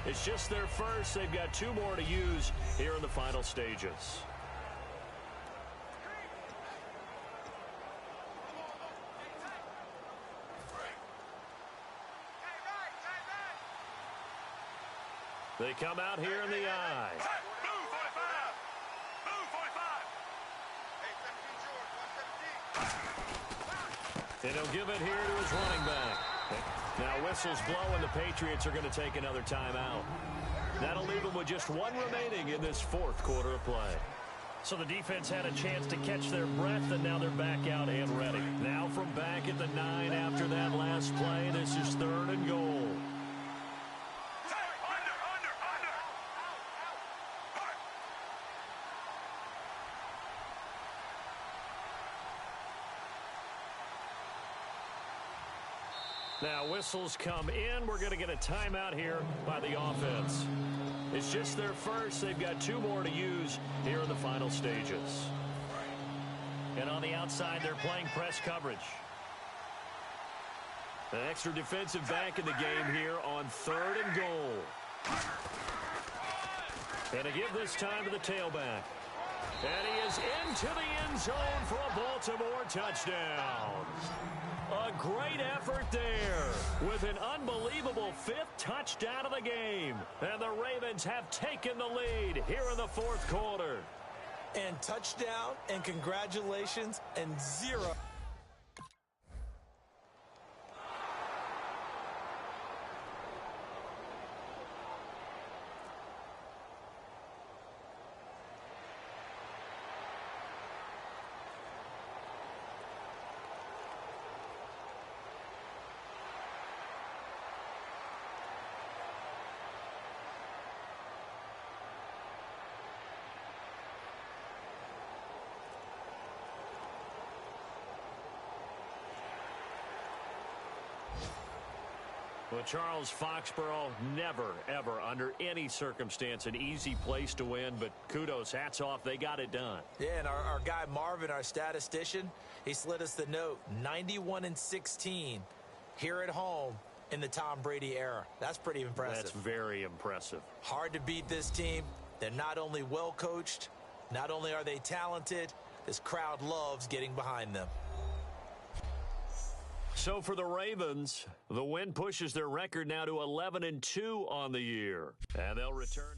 It's just their first. They've got 2 more to use here in the final stages. They come out here in the I. And he'll give it here to his running back. Now whistles blow, and the Patriots are going to take another timeout. That'll leave them with just 1 remaining in this 4th quarter of play. So the defense had a chance to catch their breath, and now they're back out and ready. Now from back at the 9 after that last play, this is 3rd and goal. Now whistles come in. We're going to get a timeout here by the offense. It's just their first. They've got 2 more to use here in the final stages. And on the outside, they're playing press coverage. An extra defensive back in the game here on 3rd and goal. And to give this time to the tailback. And he is into the end zone for a Baltimore touchdown. A great effort there with an unbelievable 5th touchdown of the game. And the Ravens have taken the lead here in the 4th quarter. And touchdown, and congratulations, and 0. Well, Charles, Foxborough, never, ever, under any circumstance, an easy place to win, but kudos, hats off, they got it done. Yeah, and our guy Marvin, our statistician, he slid us the note, 91-16 here at home in the Tom Brady era. That's pretty impressive. That's very impressive. Hard to beat this team. They're not only well coached, not only are they talented, this crowd loves getting behind them. So for the Ravens, the win pushes their record now to 11-2 on the year. And they'll return.